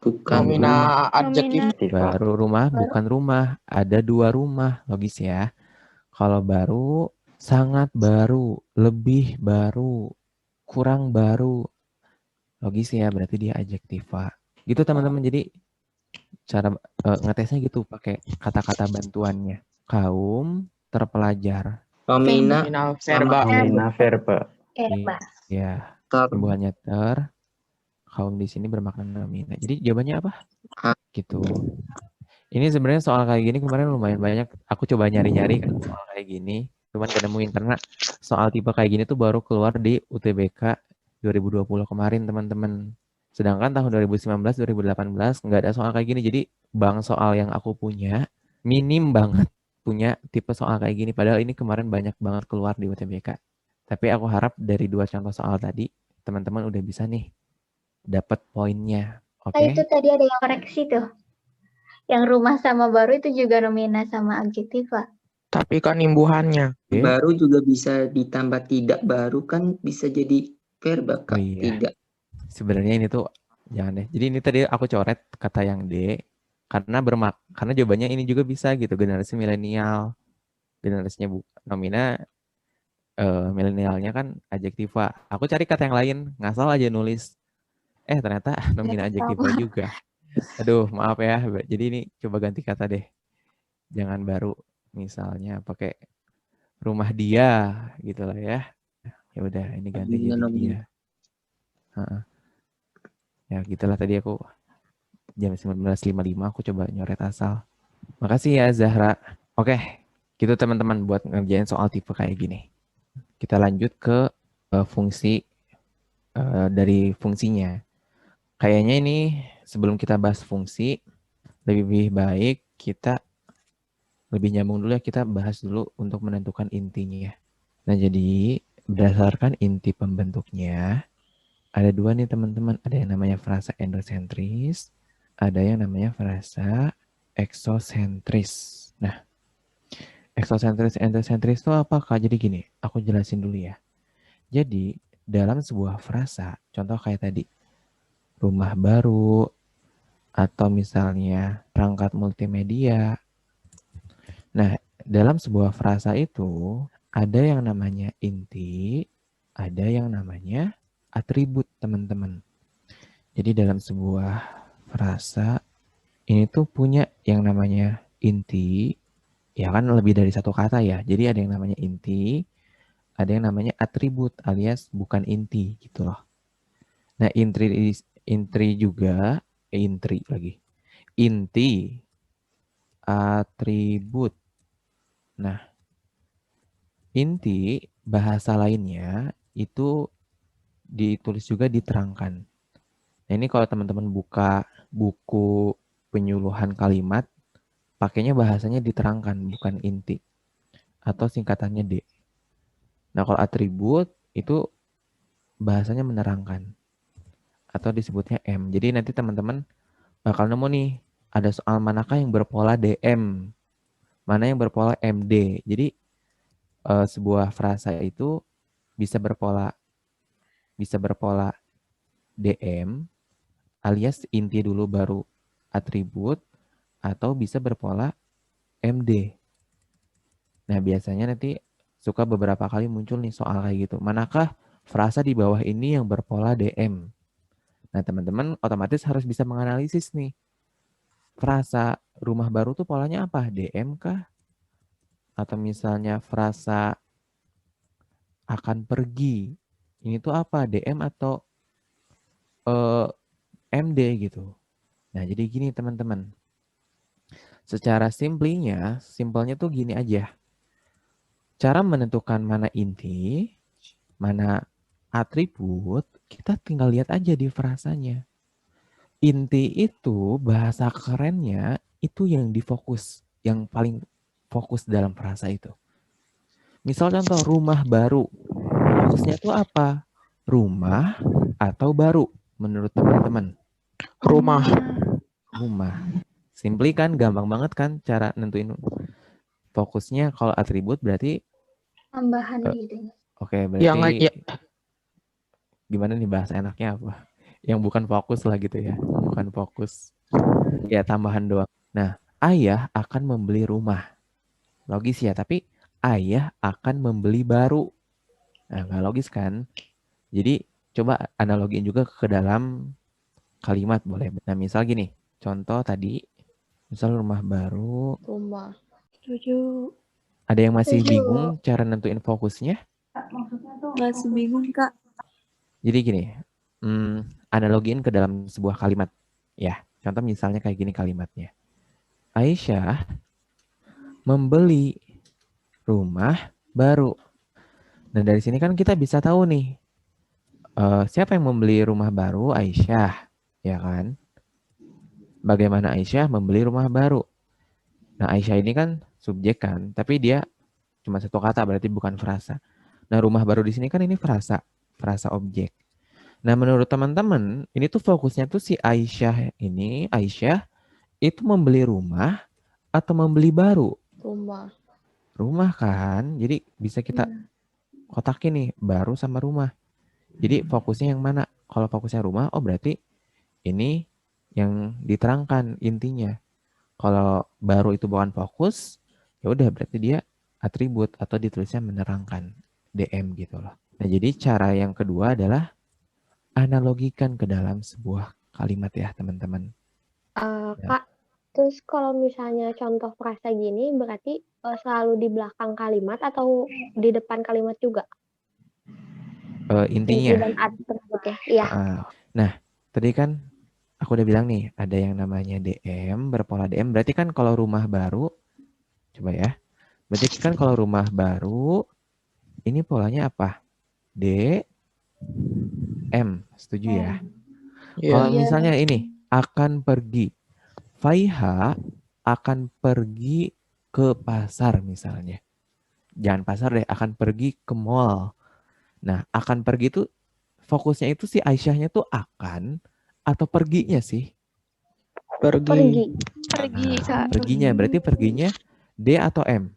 Bukan. Nomina adjektif. Baru rumah bukan rumah. Ada 2 rumah. Logis ya. Kalau baru, sangat baru, lebih baru, kurang baru. Logis ya, berarti dia adjektiva. Gitu teman-teman. Jadi cara ngetesnya gitu pakai kata-kata bantuannya. Kaum terpelajar. Nomina. Nomina verba. Verba. Iya. Ter. Imbuhannya ter. Kaum di sini bermakna nomina. Jadi jawabannya apa? Gitu. Ini sebenarnya soal kayak gini kemarin lumayan banyak. Aku coba nyari-nyari kan soal kayak gini. Cuman gak nemuin karena soal tipe kayak gini tuh baru keluar di UTBK 2020 kemarin teman-teman. Sedangkan tahun 2019, 2018 nggak ada soal kayak gini. Jadi bank soal yang aku punya minim banget punya tipe soal kayak gini. Padahal ini kemarin banyak banget keluar di UTBK. Tapi aku harap dari 2 contoh soal tadi teman-teman udah bisa nih dapat poinnya. Oke? Itu tadi ada yang koreksi tuh. Yang rumah sama baru itu juga nomina sama adjektiva. Tapi kan imbuhannya. Oke. Baru juga bisa ditambah tidak baru kan bisa jadi verba Oh Kak. iya. Tidak. Sebenarnya ini tuh jangan deh. Jadi ini tadi aku coret kata yang D karena karena jawabannya ini juga bisa gitu, generasi milenial. Generasinya nomina milenialnya kan adjektiva. Aku cari kata yang lain, ngasal aja nulis. Ternyata nomina adjektiva juga. Aduh, maaf ya. Jadi ini coba ganti kata deh. Jangan baru. Misalnya pakai rumah dia gitu lah ya. Ya udah, ini ganti jadi dia. Ya gitulah tadi aku jam 19.55 aku coba nyoret asal. Makasih ya Zahra. Oke, gitu teman-teman buat ngerjain soal tipe kayak gini. Kita lanjut ke fungsi dari fungsinya. Kayaknya ini sebelum kita bahas fungsi, lebih baik kita lebih nyambung dulu ya, kita bahas dulu untuk menentukan intinya ya. Nah jadi berdasarkan inti pembentuknya, ada 2 nih teman-teman. Ada yang namanya frasa endosentris, ada yang namanya frasa eksosentris. Nah, eksosentris, endosentris itu apa Kak? Jadi gini, aku jelasin dulu ya. Jadi dalam sebuah frasa, contoh kayak tadi, rumah baru, atau misalnya perangkat multimedia. Nah, dalam sebuah frasa itu ada yang namanya inti, ada yang namanya atribut teman-teman. Jadi dalam sebuah frasa ini tuh punya yang namanya inti, ya kan lebih dari 1 kata ya. Jadi ada yang namanya inti, ada yang namanya atribut alias bukan inti gitu loh. Nah inti juga, inti, atribut. Nah inti bahasa lainnya itu ditulis juga diterangkan. Nah ini kalau teman-teman buka buku penyuluhan kalimat, pakainya bahasanya diterangkan, bukan inti. Atau singkatannya D. Nah kalau atribut itu bahasanya menerangkan. Atau disebutnya M. Jadi nanti teman-teman bakal nemu nih, ada soal manakah yang berpola DM, mana yang berpola MD. Jadi sebuah frasa itu bisa berpola DM alias inti dulu baru atribut, atau bisa berpola MD. Nah biasanya nanti suka beberapa kali muncul nih soal kayak gitu. Manakah frasa di bawah ini yang berpola DM? Nah teman-teman otomatis harus bisa menganalisis nih. Frasa rumah baru tuh polanya apa? DM kah? Atau misalnya frasa akan pergi. Ini tuh apa? DM atau MD gitu. Nah jadi gini teman-teman. Secara simpelnya tuh gini aja. Cara menentukan mana inti, mana atribut, kita tinggal lihat aja di frasanya. Inti itu bahasa kerennya itu yang difokus, yang paling fokus dalam frasa itu. Misal contoh rumah baru, fokusnya itu apa? Rumah atau baru menurut teman-teman? Rumah. Rumah. Simply kan, gampang banget kan cara nentuin fokusnya. Kalau atribut berarti Tambahan gitu. oke, Yang berarti ya, gimana nih bahasa enaknya apa? Yang bukan fokus lah gitu ya. Bukan fokus. Ya, tambahan doang. Nah, ayah akan membeli rumah. Logis ya, tapi ayah akan membeli baru. Nah, nggak logis kan? Jadi, coba analogiin juga ke dalam kalimat boleh. Nah, misal gini. Contoh tadi, misal rumah baru. Rumah. Setuju. Ada yang masih Setuju. bingung cara nentuin fokusnya? Masih bingung, Kak. Jadi gini, analogiin ke dalam sebuah kalimat. Ya, contoh misalnya kayak gini kalimatnya. Aisyah membeli rumah baru. Nah, dari sini kan kita bisa tahu nih, siapa yang membeli rumah baru? Aisyah, ya kan? Bagaimana Aisyah membeli rumah baru? Nah, Aisyah ini kan subjek kan, tapi dia cuma satu kata, berarti bukan frasa. Nah, rumah baru di sini kan ini frasa objek. Nah, menurut teman-teman, ini tuh fokusnya tuh si Aisyah itu membeli rumah atau membeli baru? Rumah. Rumah kan, jadi bisa kita kotakin nih, baru sama rumah. Jadi fokusnya yang mana? Kalau fokusnya rumah, oh berarti ini yang diterangkan intinya. Kalau baru itu bukan fokus, ya udah berarti dia atribut atau ditulisnya menerangkan, DM gitu loh. Nah, jadi cara yang kedua adalah analogikan ke dalam sebuah kalimat ya, teman-teman. Kak, terus kalau misalnya contoh frasa gini berarti selalu di belakang kalimat atau di depan kalimat juga? Intinya. Inti dan atribut ya. Iya. Nah, tadi kan aku udah bilang nih, ada yang namanya DM, berpola DM. Berarti kan kalau rumah baru, coba ya. Berarti kan kalau rumah baru, ini polanya apa? D, M. Setuju ya? Kalau misalnya ini, akan pergi. Faiha akan pergi ke pasar misalnya. Jangan pasar deh, akan pergi ke mall. Nah, akan pergi itu, fokusnya itu si Aisyahnya tuh akan atau perginya sih? pergi. Pergi, Kak. Perginya, berarti perginya D atau M?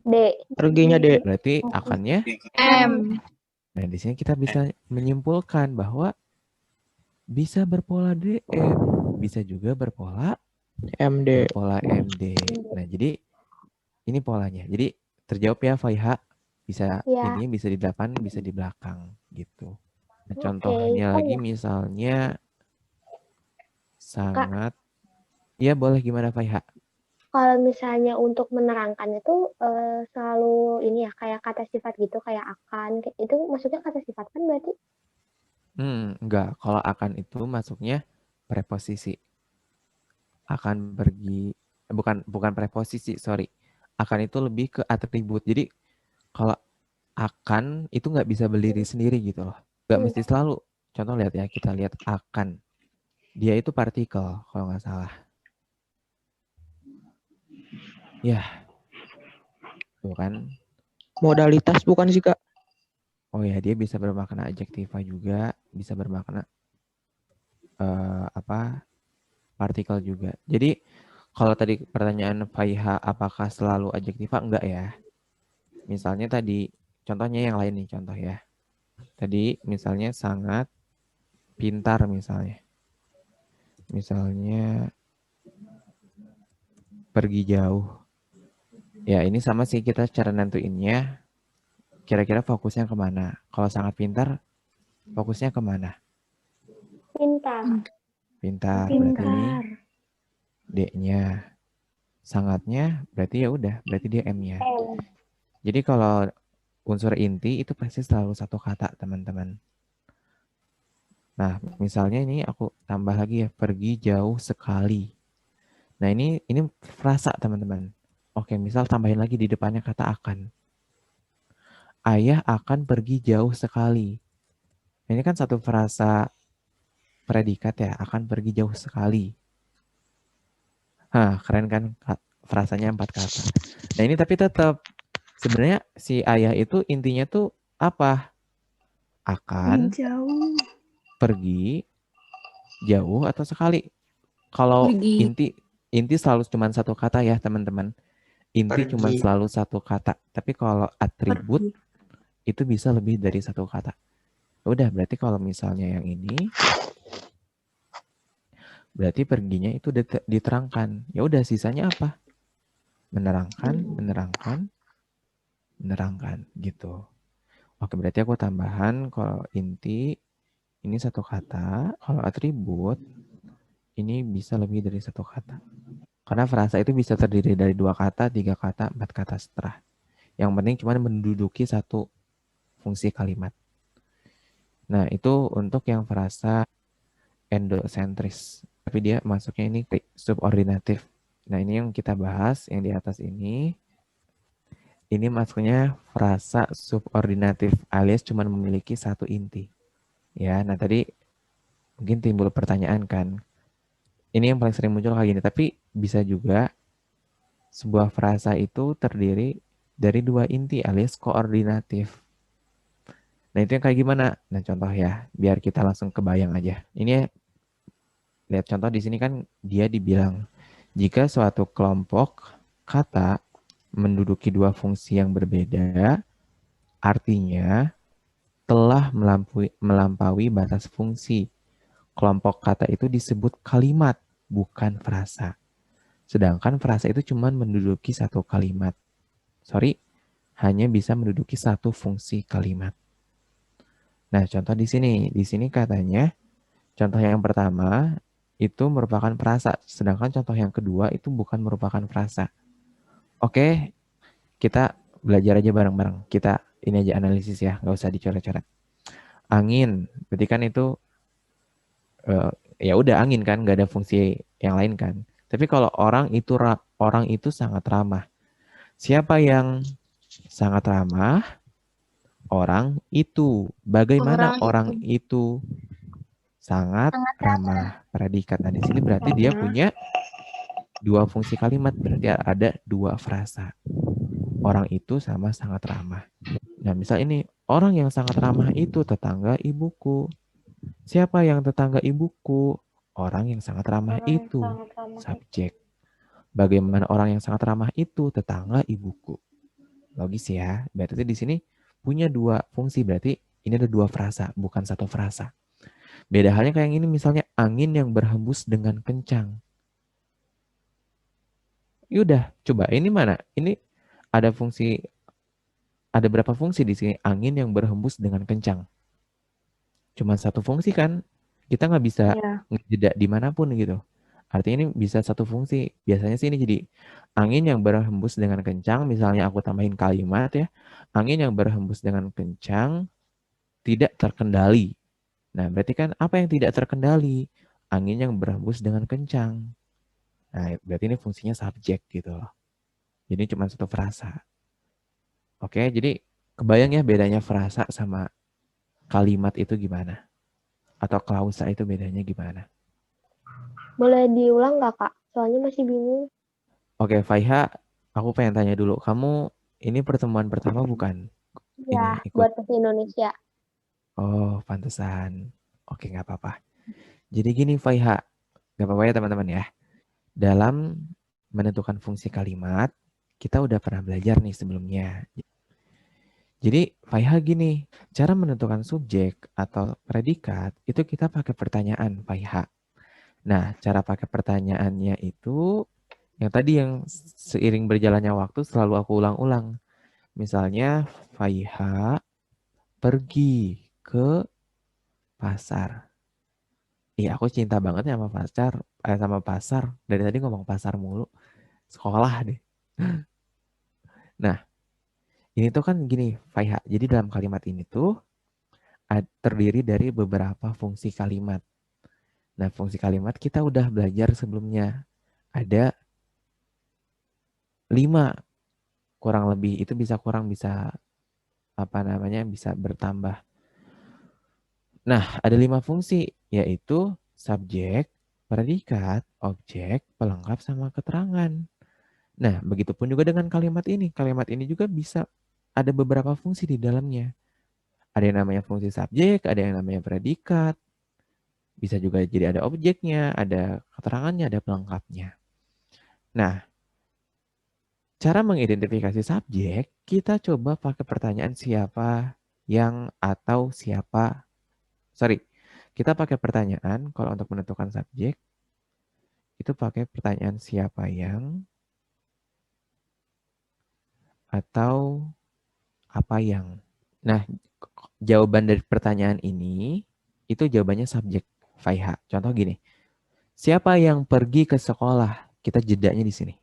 D. Perginya D. Berarti akannya M. Nah, di sini kita bisa menyimpulkan bahwa bisa berpola DM, bisa juga berpola MD. MD. Nah, jadi ini polanya. Jadi terjawab ya Faiha, bisa Ya. ini bisa di depan, bisa di belakang gitu. Nah, contohnya lagi misalnya sangat. Ya boleh, gimana Faiha? Kalau misalnya untuk menerangkan itu selalu ini ya kayak kata sifat gitu kayak akan itu maksudnya kata sifat kan berarti? Enggak. Kalau akan itu masuknya preposisi. Akan pergi, bukan preposisi, sorry. Akan itu lebih ke atribut. Jadi kalau akan itu nggak bisa berdiri sendiri gitu loh. Nggak mesti selalu. Contoh lihat ya, kita lihat akan. Dia itu partikel kalau nggak salah. Ya, tuh kan. Modalitas bukan sih, Kak? Oh ya, dia bisa bermakna adjektiva juga, bisa bermakna partikel juga. Jadi kalau tadi pertanyaan Faiha apakah selalu adjektiva, enggak ya. Misalnya tadi contohnya yang lain nih, contoh ya. Tadi misalnya sangat pintar misalnya. Misalnya pergi jauh. Ya, ini sama sih, kita cara nentuinnya kira-kira fokusnya kemana. Kalau sangat pintar, fokusnya kemana? Pintar. Pintar. Berarti ini D-nya. Sangatnya berarti ya udah, berarti dia M-nya. Jadi kalau unsur inti itu pasti selalu satu kata, teman-teman. Nah, misalnya ini aku tambah lagi ya, pergi jauh sekali. Nah, ini frasa, teman-teman. Oke, misal tambahin lagi di depannya kata akan. Ayah akan pergi jauh sekali. Ini kan satu frasa predikat ya, akan pergi jauh sekali. Keren kan frasanya 4 kata. Nah, ini tapi tetap sebenarnya si ayah itu intinya tuh apa? Akan Jauh. pergi jauh atau sekali. Kalau Pergi. inti selalu cuma satu kata ya teman-teman. Inti cuma Pergi. selalu satu kata. Tapi kalau atribut itu bisa lebih dari satu kata. Udah, berarti kalau misalnya yang ini, berarti perginya itu diterangkan. Ya udah, sisanya apa? Menerangkan, menerangkan, menerangkan gitu. Oke, berarti aku tambahan kalau inti ini satu kata, kalau atribut ini bisa lebih dari satu kata. Karena frasa itu bisa terdiri dari 2 kata, 3 kata, 4 kata setelah. Yang penting cuma menduduki satu fungsi kalimat. Nah, itu untuk yang frasa endosentris. Tapi dia masuknya ini subordinatif. Nah, ini yang kita bahas, yang di atas ini. Ini masuknya frasa subordinatif alias cuma memiliki satu inti. Ya, nah tadi mungkin timbul pertanyaan kan. Ini yang paling sering muncul kayak gini, tapi bisa juga sebuah frasa itu terdiri dari 2 inti alias koordinatif. Nah, itu yang kayak gimana? Nah, contoh ya, biar kita langsung kebayang aja. Ini lihat contoh di sini kan dia dibilang jika suatu kelompok kata menduduki 2 fungsi yang berbeda, artinya telah melampaui batas fungsi. Kelompok kata itu disebut kalimat, bukan frasa. Sedangkan frasa itu cuma menduduki satu kalimat. Hanya bisa menduduki satu fungsi kalimat. Nah, contoh di sini. Di sini katanya, contoh yang pertama itu merupakan frasa. Sedangkan contoh yang kedua itu bukan merupakan frasa. Oke, kita belajar aja bareng-bareng. Kita ini aja analisis ya, nggak usah dicoret-coret. Angin, berarti kan itu ya udah angin kan, nggak ada fungsi yang lain kan. Tapi kalau orang itu sangat ramah. Siapa yang sangat ramah? Orang itu. Bagaimana orang itu sangat ramah? Predikat. Nah, di sini berarti dia punya 2 fungsi kalimat, berarti ada 2 frasa. Orang itu sama sangat ramah. Nah, misal ini, orang yang sangat ramah itu tetangga ibuku. Siapa yang tetangga ibuku? Orang yang sangat ramah itu, subjek. Bagaimana orang yang sangat ramah itu? Tetangga ibuku. Logis ya. Berarti di sini punya 2 fungsi. Berarti ini ada 2 frasa, bukan satu frasa. Beda halnya kayak yang ini, misalnya angin yang berhembus dengan kencang. Yaudah, coba ini mana? Ini ada berapa fungsi di sini? Angin yang berhembus dengan kencang. Cuma satu fungsi kan? Kita nggak bisa jeda dimanapun gitu. Artinya ini bisa satu fungsi. Biasanya sih ini jadi angin yang berhembus dengan kencang. Misalnya aku tambahin kalimat ya. Angin yang berhembus dengan kencang tidak terkendali. Nah, berarti kan apa yang tidak terkendali? Angin yang berhembus dengan kencang. Nah, berarti ini fungsinya subjek gitu loh. Jadi cuma satu frasa. Oke, jadi kebayang ya bedanya frasa sama kalimat itu gimana? Atau klausa itu bedanya gimana? Boleh diulang nggak, Kak? Soalnya masih bingung. Oke, Faiha, aku pengen tanya dulu. Kamu ini pertemuan pertama bukan? Ya, Ini ikut. buat bahasa Indonesia. Oh, pantesan. Oke, nggak apa-apa. Jadi gini, Faiha. Nggak apa-apa ya teman-teman ya. Dalam menentukan fungsi kalimat, kita udah pernah belajar nih sebelumnya. Jadi, Faiha gini, cara menentukan subjek atau predikat, itu kita pakai pertanyaan, Faiha. Nah, cara pakai pertanyaannya itu, yang tadi yang seiring berjalannya waktu selalu aku ulang-ulang. Misalnya, Faiha pergi ke pasar. Iya, aku cinta banget ya sama pasar. Dari tadi ngomong pasar mulu. Sekolah deh. Nah, ini tuh kan gini, Faiha. Jadi dalam kalimat ini tuh terdiri dari beberapa fungsi kalimat. Nah, fungsi kalimat kita udah belajar sebelumnya. Ada 5 kurang lebih. Itu bisa kurang, bisa bisa bertambah. Nah, ada 5 fungsi, yaitu subjek, predikat, objek, pelengkap, sama keterangan. Nah, begitupun juga dengan kalimat ini. Kalimat ini juga bisa ada beberapa fungsi di dalamnya. Ada yang namanya fungsi subjek, ada yang namanya predikat, Bisa juga jadi ada objeknya, ada keterangannya, ada pelengkapnya. Nah, cara mengidentifikasi subjek, kita coba pakai pertanyaan siapa yang atau siapa. Sorry, kita pakai pertanyaan kalau untuk menentukan subjek, itu pakai pertanyaan siapa yang atau apa yang. Nah, jawaban dari pertanyaan ini, itu jawabannya subjek, Faiha. Contoh gini, siapa yang pergi ke sekolah? Kita jedanya di sini.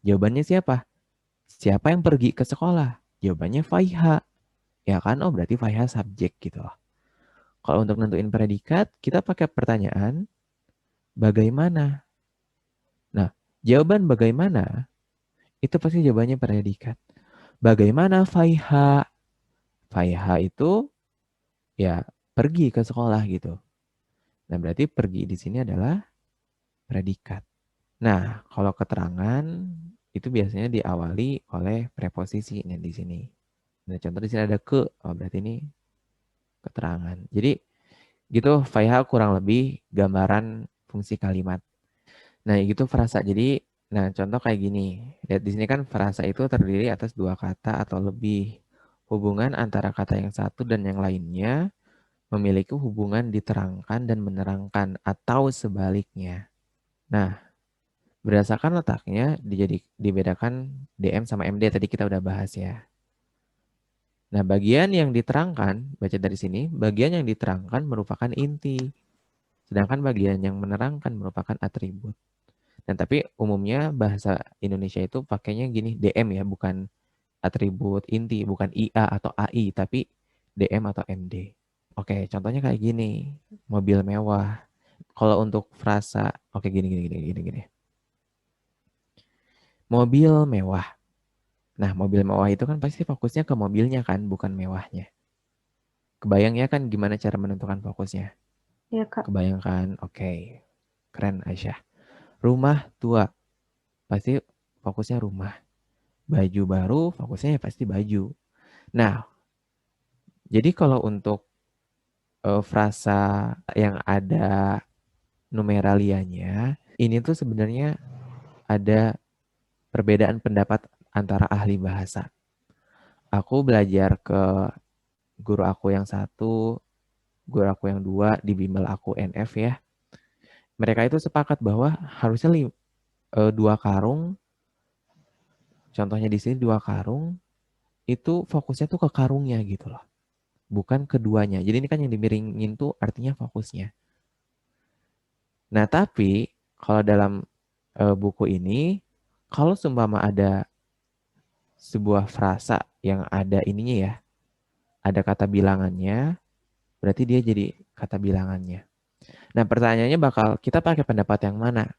Jawabannya siapa? Siapa yang pergi ke sekolah? Jawabannya Faiha. Ya kan? Oh, berarti Faiha subjek gitu loh. Kalau untuk nentuin predikat, kita pakai pertanyaan bagaimana. Nah, jawaban bagaimana itu pasti jawabannya predikat. Bagaimana Faiha? Faiha itu ya pergi ke sekolah gitu. Nah, berarti pergi di sini adalah predikat. Nah, kalau keterangan itu biasanya diawali oleh preposisi di sini. Nah, contoh di sini ada ke, oh berarti ini keterangan. Jadi gitu Faiha kurang lebih gambaran fungsi kalimat. Nah, gitu frasa. Jadi, nah contoh kayak gini. Lihat di sini kan frasa itu terdiri atas dua kata atau lebih. Hubungan antara kata yang satu dan yang lainnya memiliki hubungan diterangkan dan menerangkan atau sebaliknya. Nah, berdasarkan letaknya dibedakan DM sama MD tadi kita udah bahas ya. Nah, bagian yang diterangkan, baca dari sini, bagian yang diterangkan merupakan inti. Sedangkan bagian yang menerangkan merupakan atribut. Dan tapi umumnya bahasa Indonesia itu pakainya gini, DM ya, bukan atribut inti, bukan IA atau AI, tapi DM atau MD. Oke, contohnya kayak gini, mobil mewah. Kalau untuk frasa, oke gini. Mobil mewah. Nah, mobil mewah itu kan pasti fokusnya ke mobilnya kan, bukan mewahnya. Kebayang ya kan gimana cara menentukan fokusnya? Iya, Kak. Kebayang kan? Oke. Keren Aisyah. Rumah tua. Pasti fokusnya rumah. Baju baru, fokusnya ya pasti baju. Nah, jadi kalau untuk frasa yang ada numeralianya, ini tuh sebenarnya ada perbedaan pendapat antara ahli bahasa. Aku belajar ke guru aku yang satu, guru aku yang dua, di bimbel aku NF ya. Mereka itu sepakat bahwa harusnya 2 karung, contohnya di sini 2 karung, itu fokusnya tuh ke karungnya gitu loh. Bukan keduanya. Jadi ini kan yang dimiringin tuh artinya fokusnya. Nah tapi kalau dalam buku ini, kalau seumpama ada sebuah frasa yang ada ininya ya, ada kata bilangannya, berarti dia jadi kata bilangannya. Nah pertanyaannya bakal kita pakai pendapat yang mana?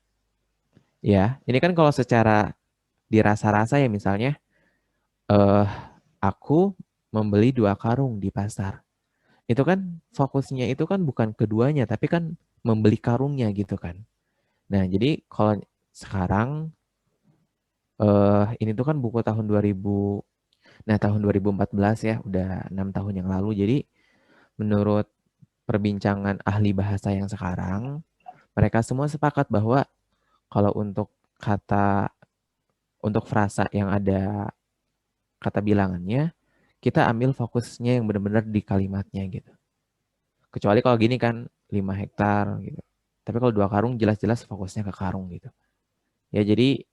Ya, ini kan kalau secara dirasa-rasa ya misalnya, aku membeli 2 karung di pasar. Itu kan fokusnya itu kan bukan keduanya, tapi kan membeli karungnya gitu kan. Nah jadi kalau sekarang, ini tuh kan buku tahun 2000, nah tahun 2014 ya, udah 6 tahun yang lalu. Jadi menurut perbincangan ahli bahasa yang sekarang, mereka semua sepakat bahwa kalau untuk untuk frasa yang ada kata bilangannya, kita ambil fokusnya yang benar-benar di kalimatnya gitu. Kecuali kalau gini kan 5 hektar gitu. Tapi kalau 2 karung jelas-jelas fokusnya ke karung gitu. Ya jadi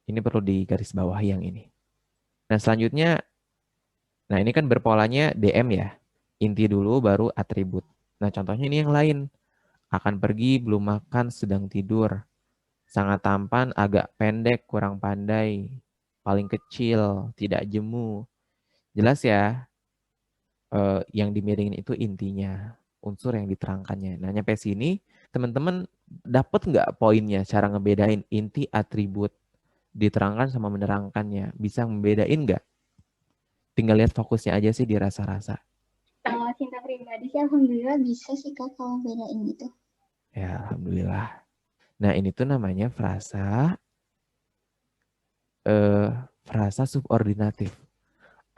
ini perlu digarisbawahi yang ini. Nah selanjutnya, nah ini kan berpolanya DM ya. Inti dulu baru atribut. Nah contohnya ini yang lain. Akan pergi, belum makan, sedang tidur. Sangat tampan, agak pendek, kurang pandai. Paling kecil, tidak jemu. Jelas ya, yang dimiringin itu intinya. Unsur yang diterangkannya. Nah nyampe sini, teman-teman dapat nggak poinnya? Cara ngebedain inti, atribut, diterangkan sama menerangkannya. Bisa membedain nggak? Tinggal lihat fokusnya aja sih dirasa-rasa. Kalau cinta pribadi sih alhamdulillah bisa sih Kak kalau bedain gitu. Ya alhamdulillah. Nah ini tuh namanya frasa subordinatif.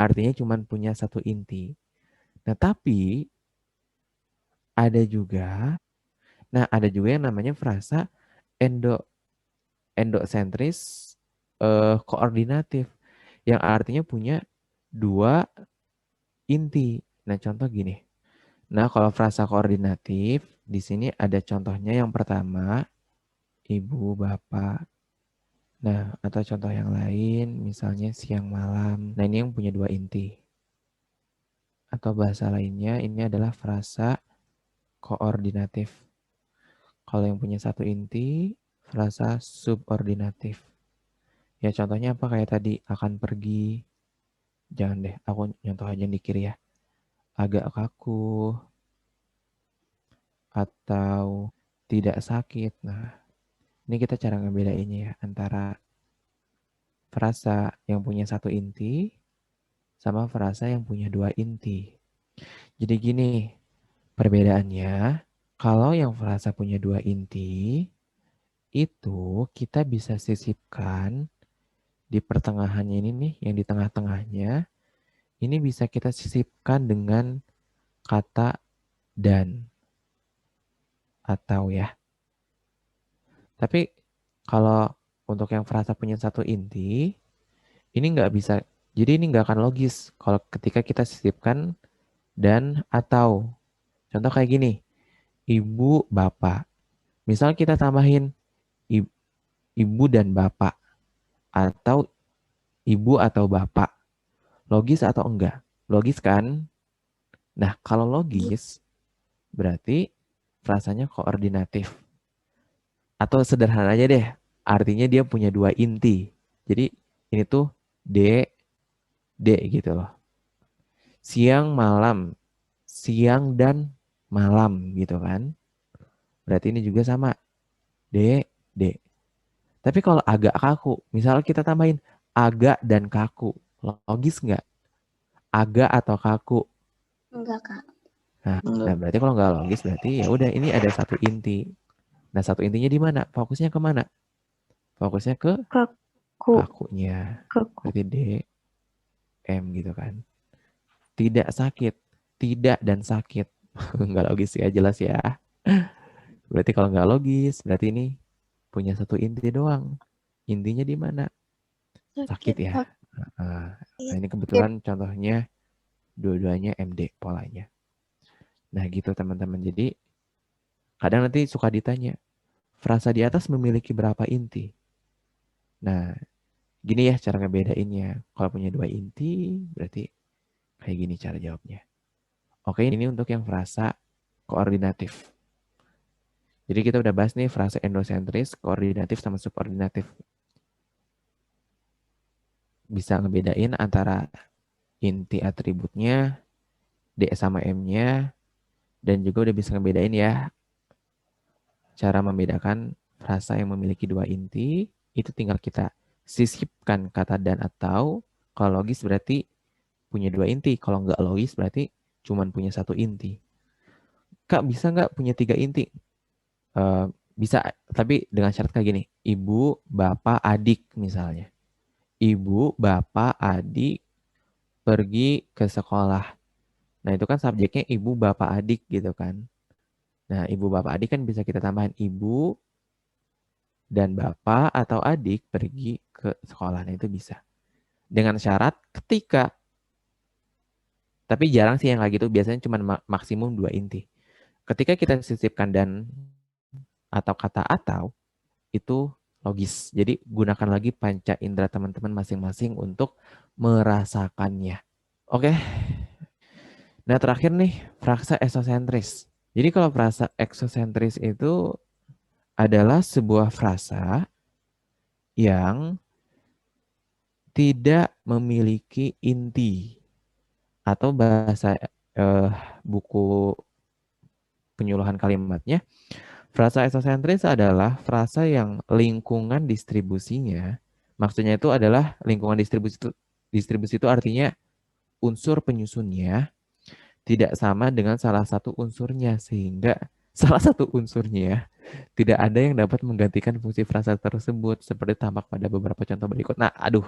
Artinya cuma punya satu inti. Nah tapi ada juga Nah, ada juga yang namanya frasa endosentris koordinatif, yang artinya punya dua inti. Nah, contoh gini. Nah, kalau frasa koordinatif, di sini ada contohnya yang pertama, ibu, bapak. Nah, atau contoh yang lain, misalnya siang, malam. Nah, ini yang punya dua inti. Atau bahasa lainnya, ini adalah frasa koordinatif. Kalau yang punya satu inti, frasa subordinatif. Ya, contohnya apa kayak tadi, akan pergi. Jangan deh, aku nyontoh aja di kiri ya. Agak kaku. Atau tidak sakit. Nah, ini kita cara ngebedainnya ya, antara frasa yang punya satu inti sama frasa yang punya dua inti. Jadi gini, perbedaannya, kalau yang frasa punya dua inti, itu kita bisa sisipkan di pertengahannya ini nih, yang di tengah-tengahnya, ini bisa kita sisipkan dengan kata dan atau ya. Tapi kalau untuk yang frasa punya satu inti, ini nggak bisa, jadi ini nggak akan logis kalau ketika kita sisipkan dan atau. Contoh kayak gini, ibu, bapak. Misal kita tambahin ibu dan bapak, atau ibu atau bapak. Logis atau enggak? Logis kan? Nah, kalau logis, berarti frasanya koordinatif. Atau sederhana aja deh, artinya dia punya dua inti. Jadi ini tuh D gitu loh. Siang, malam. Siang dan malam gitu kan. Berarti ini juga sama. D. Tapi kalau agak kaku, misalnya kita tambahin agak dan kaku. Logis nggak? Agak atau kaku? Enggak, Kak. Nah, berarti kalau nggak logis berarti ya udah ini ada satu inti. Nah, satu intinya di mana? Fokusnya ke mana? Fokusnya ke kakunya. Berarti D, M gitu kan. Tidak sakit. Tidak dan sakit. Nggak logis ya, jelas ya. Berarti kalau nggak logis, berarti ini punya satu inti doang. Intinya di mana? Sakit ya. Nah, ini kebetulan contohnya dua-duanya MD polanya. Nah gitu teman-teman. Jadi kadang nanti suka ditanya, frasa di atas memiliki berapa inti? Nah gini ya cara ngebedainnya. Kalau punya dua inti berarti kayak gini cara jawabnya. Oke, ini untuk yang frasa koordinatif. Jadi kita udah bahas nih frasa endosentris, koordinatif, sama subordinatif. Bisa ngebedain antara inti atributnya, D sama M-nya, dan juga udah bisa ngebedain ya cara membedakan frasa yang memiliki dua inti, itu tinggal kita sisipkan kata dan atau. Kalau logis berarti punya dua inti, kalau nggak logis berarti cuma punya satu inti. Kak, bisa nggak punya tiga inti? Bisa, tapi dengan syarat kayak gini, ibu, bapak, adik misalnya. Ibu, bapak, adik pergi ke sekolah. Nah itu kan subjeknya ibu, bapak, adik gitu kan. Nah ibu, bapak, adik kan bisa kita tambahin ibu dan bapak atau adik pergi ke sekolah. Nah itu bisa. Dengan syarat ketika, tapi jarang sih yang kayak gitu, biasanya cuma maksimum dua inti. Ketika kita sisipkan dan atau kata atau, itu logis. Jadi gunakan lagi panca indera teman-teman masing-masing untuk merasakannya. Oke. Nah terakhir nih, frasa eksosentris. Jadi kalau frasa eksosentris itu adalah sebuah frasa yang tidak memiliki inti. Atau bahasa buku penyuluhan kalimatnya, frasa eksosentris adalah frasa yang lingkungan distribusinya, maksudnya itu adalah lingkungan distribusi itu artinya unsur penyusunnya tidak sama dengan salah satu unsurnya, sehingga salah satu unsurnya tidak ada yang dapat menggantikan fungsi frasa tersebut, seperti tampak pada beberapa contoh berikut. Nah, aduh,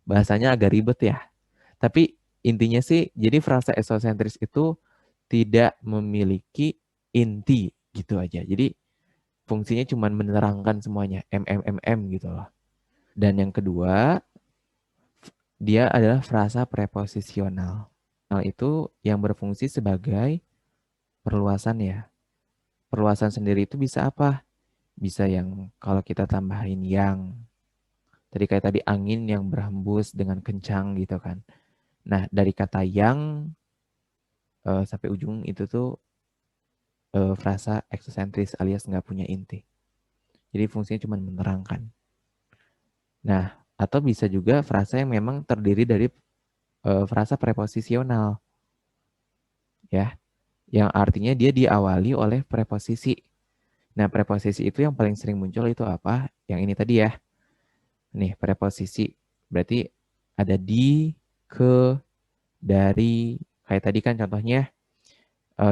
bahasanya agak ribet ya. Tapi intinya sih, jadi frasa eksosentris itu tidak memiliki inti. Gitu aja. Jadi fungsinya cuma menerangkan semuanya, gitu loh. Dan yang kedua, dia adalah frasa preposisional. Hal itu yang berfungsi sebagai perluasan ya. Perluasan sendiri itu bisa apa? Bisa yang kalau kita tambahin yang. Tadi kayak tadi angin yang berhembus dengan kencang gitu kan. Nah, dari kata yang sampai ujung itu tuh frasa eksosentris alias nggak punya inti. Jadi fungsinya cuma menerangkan. Nah, atau bisa juga frasa yang memang terdiri dari frasa preposisional. Ya, yang artinya dia diawali oleh preposisi. Nah, preposisi itu yang paling sering muncul itu apa? Yang ini tadi ya. Nih, preposisi. Berarti ada di, ke, dari. Kayak tadi kan contohnya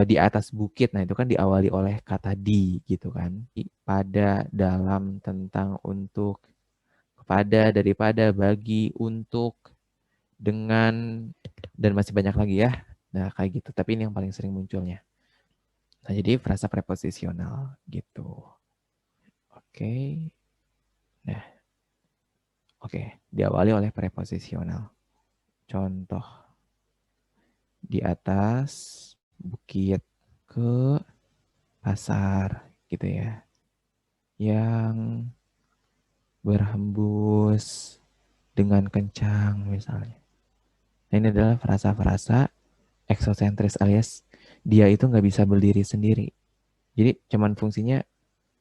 di atas bukit. Nah, itu kan diawali oleh kata di gitu kan. Pada, dalam, tentang, untuk, kepada, daripada, bagi, untuk, dengan, dan masih banyak lagi ya. Nah, kayak gitu. Tapi ini yang paling sering munculnya. Nah, jadi frasa preposisional gitu. Oke. Nah. Oke, diawali oleh preposisional. Contoh. Di atas bukit, ke pasar gitu ya. Yang berhembus dengan kencang misalnya. Nah, ini adalah frasa-frasa eksosentris alias dia itu nggak bisa berdiri sendiri. Jadi cuman fungsinya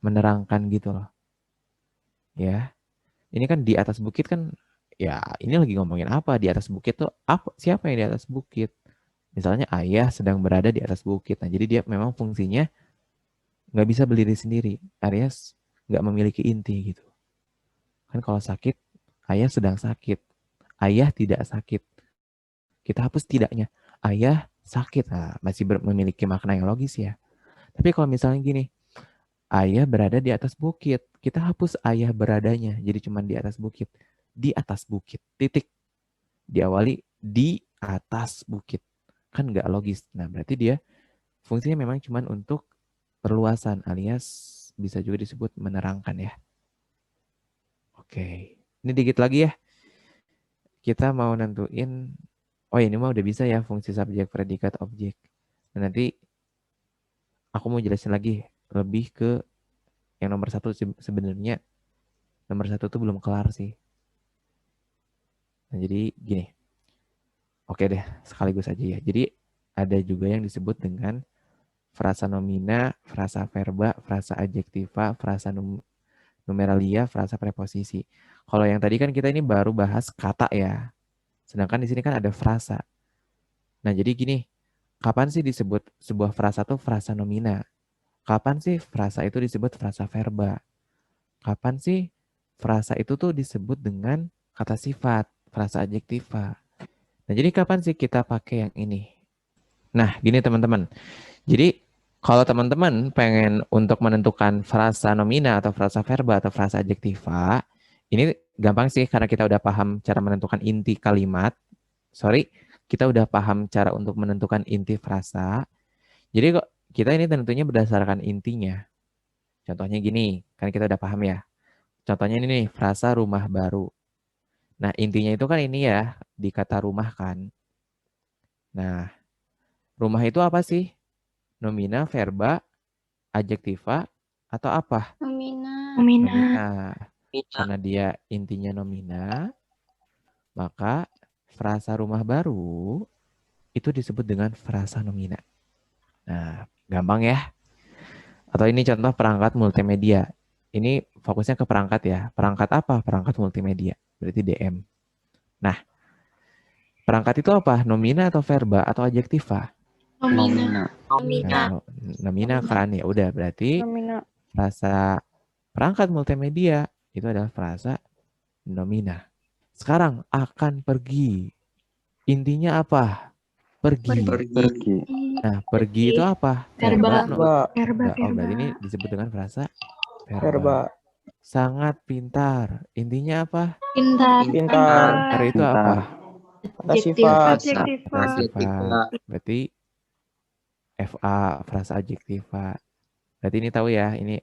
menerangkan gitu loh. Ya. Ini kan di atas bukit kan ya ini lagi ngomongin apa? Di atas bukit tuh apa? Siapa yang di atas bukit? Misalnya ayah sedang berada di atas bukit. Nah, jadi dia memang fungsinya nggak bisa berdiri sendiri, alias nggak memiliki inti gitu. Kan kalau sakit, ayah sedang sakit. Ayah tidak sakit. Kita hapus tidaknya. Ayah sakit. Nah, masih memiliki makna yang logis ya. Tapi kalau misalnya gini, ayah berada di atas bukit. Kita hapus ayah beradanya. Jadi cuma di atas bukit. Di atas bukit. Titik. Diawali di atas bukit. Kan nggak logis. Nah, berarti dia fungsinya memang cuma untuk perluasan alias bisa juga disebut menerangkan ya. Oke. Ini dikit lagi ya. Kita mau nentuin, oh ini mah udah bisa ya fungsi subjek, predikat, objek. Nah, nanti aku mau jelasin lagi lebih ke yang nomor 1 sebenarnya. Nomor 1 tuh belum kelar sih. Nah, jadi gini. Oke deh, sekaligus aja ya. Jadi ada juga yang disebut dengan frasa nomina, frasa verba, frasa adjektiva, frasa numeralia, frasa preposisi. Kalau yang tadi kan kita ini baru bahas kata ya. Sedangkan di sini kan ada frasa. Nah, jadi gini, kapan sih disebut sebuah frasa tuh frasa nomina? Kapan sih frasa itu disebut frasa verba? Kapan sih frasa itu tuh disebut dengan kata sifat, frasa adjektiva? Nah, jadi kapan sih kita pakai yang ini? Nah, gini teman-teman. Jadi, kalau teman-teman pengen untuk menentukan frasa nomina atau frasa verba atau frasa adjektiva, ini gampang sih karena kita udah paham cara menentukan inti kalimat. Kita udah paham cara untuk menentukan inti frasa. Jadi kok kita ini tentunya berdasarkan intinya. Contohnya gini, kan kita udah paham ya. Contohnya ini nih, frasa rumah baru. Nah, intinya itu kan ini ya, di kata rumah kan. Nah, rumah itu apa sih? Nomina, verba, adjektiva, atau apa? Nomina. Nomina. Karena dia intinya nomina, maka frasa rumah baru itu disebut dengan frasa nomina. Nah, gampang ya. Atau ini contoh perangkat multimedia. Ini fokusnya ke perangkat ya. Perangkat apa? Perangkat multimedia. Berarti DM. Nah, perangkat itu apa? Nomina atau verba atau adjektiva? Nomina. Nah, nomina kan ya udah berarti frasa perangkat multimedia itu adalah frasa nomina. Sekarang akan pergi. Intinya apa? Pergi. Nah, pergi itu apa? Verba. Oh, berarti ini disebut dengan frasa verba. Sangat pintar. Intinya apa? Pintar. Pintar itu apa? Kata sifat. Sifat. Berarti FA, frasa adjektiva. Berarti ini tahu ya, ini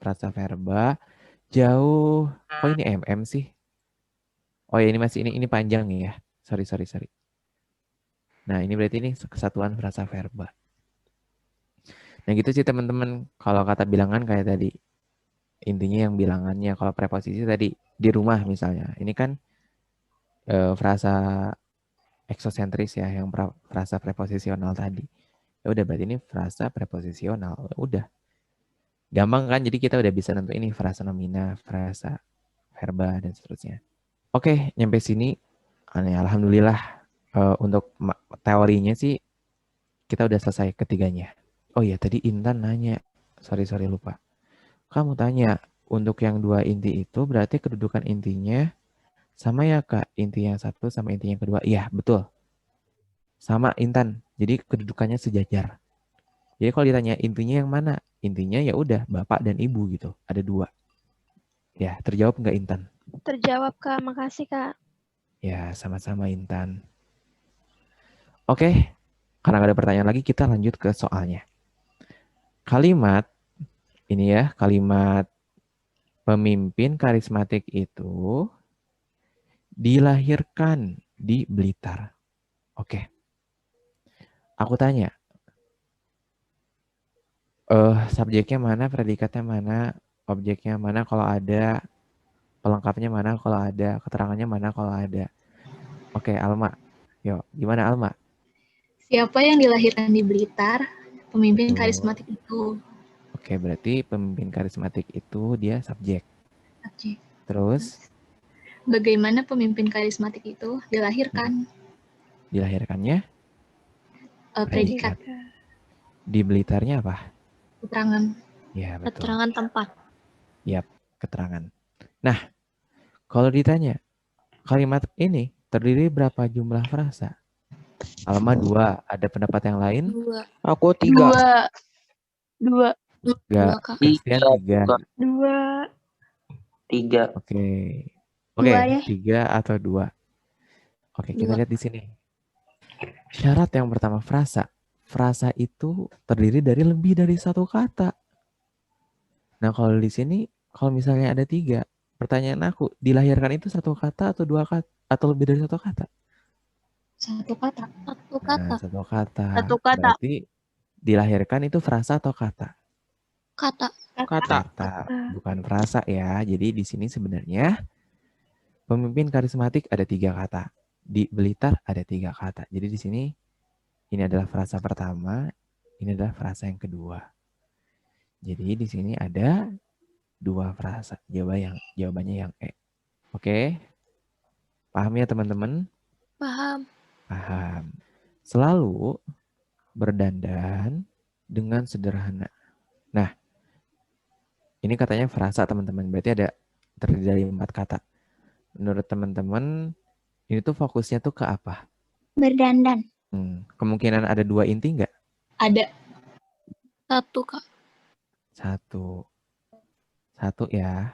frasa verba jauh. Kok ini MM sih? Oh ya, ini masih ini panjang nih ya. Sorry. Nah, ini berarti ini kesatuan frasa verba. Nah, gitu sih teman-teman. Kalau kata bilangan kayak tadi. Intinya yang bilangannya. Kalau preposisi tadi di rumah misalnya. Ini kan frasa eksosentris ya, yang frasa preposisional tadi. Ya udah, berarti ini frasa preposisional. Udah. Gampang kan? Jadi kita udah bisa nentuin ini frasa nomina, frasa verba, dan seterusnya. Oke, nyampe sini. Alhamdulillah. Untuk teorinya sih kita udah selesai ketiganya. Oh iya, tadi Intan nanya. Sorry, lupa. Kamu tanya, untuk yang 2 inti itu berarti kedudukan intinya sama ya Kak? Inti yang 1 sama inti yang kedua. Iya, betul. Sama Intan. Jadi kedudukannya sejajar. Jadi kalau ditanya intinya yang mana? Intinya ya udah Bapak dan Ibu gitu. Ada 2. Ya, terjawab nggak Intan? Terjawab, Kak. Makasih, Kak. Ya, sama-sama Intan. Oke, karena nggak ada pertanyaan lagi, kita lanjut ke soalnya. Kalimat, ini ya, kalimat pemimpin karismatik itu dilahirkan di Blitar. Oke. Aku tanya, subjeknya mana, predikatnya mana, objeknya mana kalau ada, pelengkapnya mana kalau ada, keterangannya mana kalau ada. Oke, Alma. Yuk, gimana Alma? Siapa yang dilahirkan di Blitar? Pemimpin Betul. karismatik itu. Oke, berarti pemimpin karismatik itu dia subjek. Oke. Terus? Bagaimana pemimpin karismatik itu dilahirkan? Dilahirkannya? Predikat. Di Blitarnya apa? Keterangan. Ya, betul. Keterangan tempat. Yap, keterangan. Nah, kalau ditanya, kalimat ini terdiri berapa jumlah frasa? Alma 2, ada pendapat yang lain? 2. Aku 3. 2. 3, Kak. Christian 3. 2. 3. Oke, Dua ya. 3 atau 2. Oke, kita 2. lihat di sini. Syarat yang pertama frasa. Frasa itu terdiri dari lebih dari 1 kata. Nah, kalau di sini, kalau misalnya ada 3, pertanyaan aku, dilahirkan itu 1 kata atau 2 kata atau lebih dari 1 kata? 1 kata. 1 kata. Nah, 1 kata. 1 kata. Berarti dilahirkan itu frasa atau kata? Kata. Kata, bukan frasa ya. Jadi di sini sebenarnya pemimpin karismatik ada 3 kata. Di Blitar ada 3 kata. Jadi di sini ini adalah frasa pertama, ini adalah frasa yang kedua. Jadi di sini ada 2 frasa. Jawabannya yang E. Oke? Paham ya teman-teman? Paham. Paham. Selalu berdandan dengan sederhana. Nah, ini katanya frasa teman-teman. Berarti ada terdiri dari 4 kata. Menurut teman-teman, ini tuh fokusnya tuh ke apa? Berdandan. Kemungkinan ada 2 inti nggak? Ada. 1, Kak. 1 ya.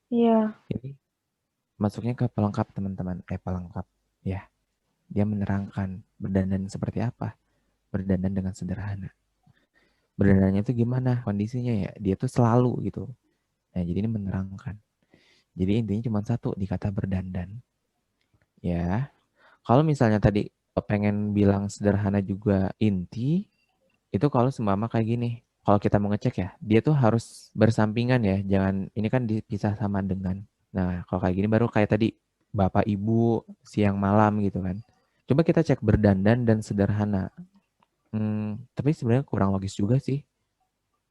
Iya. Ini masuknya ke pelengkap teman-teman. Pelengkap ya. Dia menerangkan berdandan seperti apa? Berdandan dengan sederhana. Berdandannya itu gimana kondisinya ya? Dia tuh selalu gitu. Nah, jadi ini menerangkan. Jadi intinya cuma 1 di kata berdandan. Ya. Kalau misalnya tadi pengen bilang sederhana juga inti, itu kalau seumpama kayak gini. Kalau kita mau ngecek ya, dia tuh harus bersampingan ya. Jangan, ini kan dipisah sama dengan. Nah, kalau kayak gini baru kayak tadi, Bapak, Ibu, siang, malam gitu kan. Coba kita cek berdandan dan sederhana. Tapi sebenarnya kurang logis juga sih.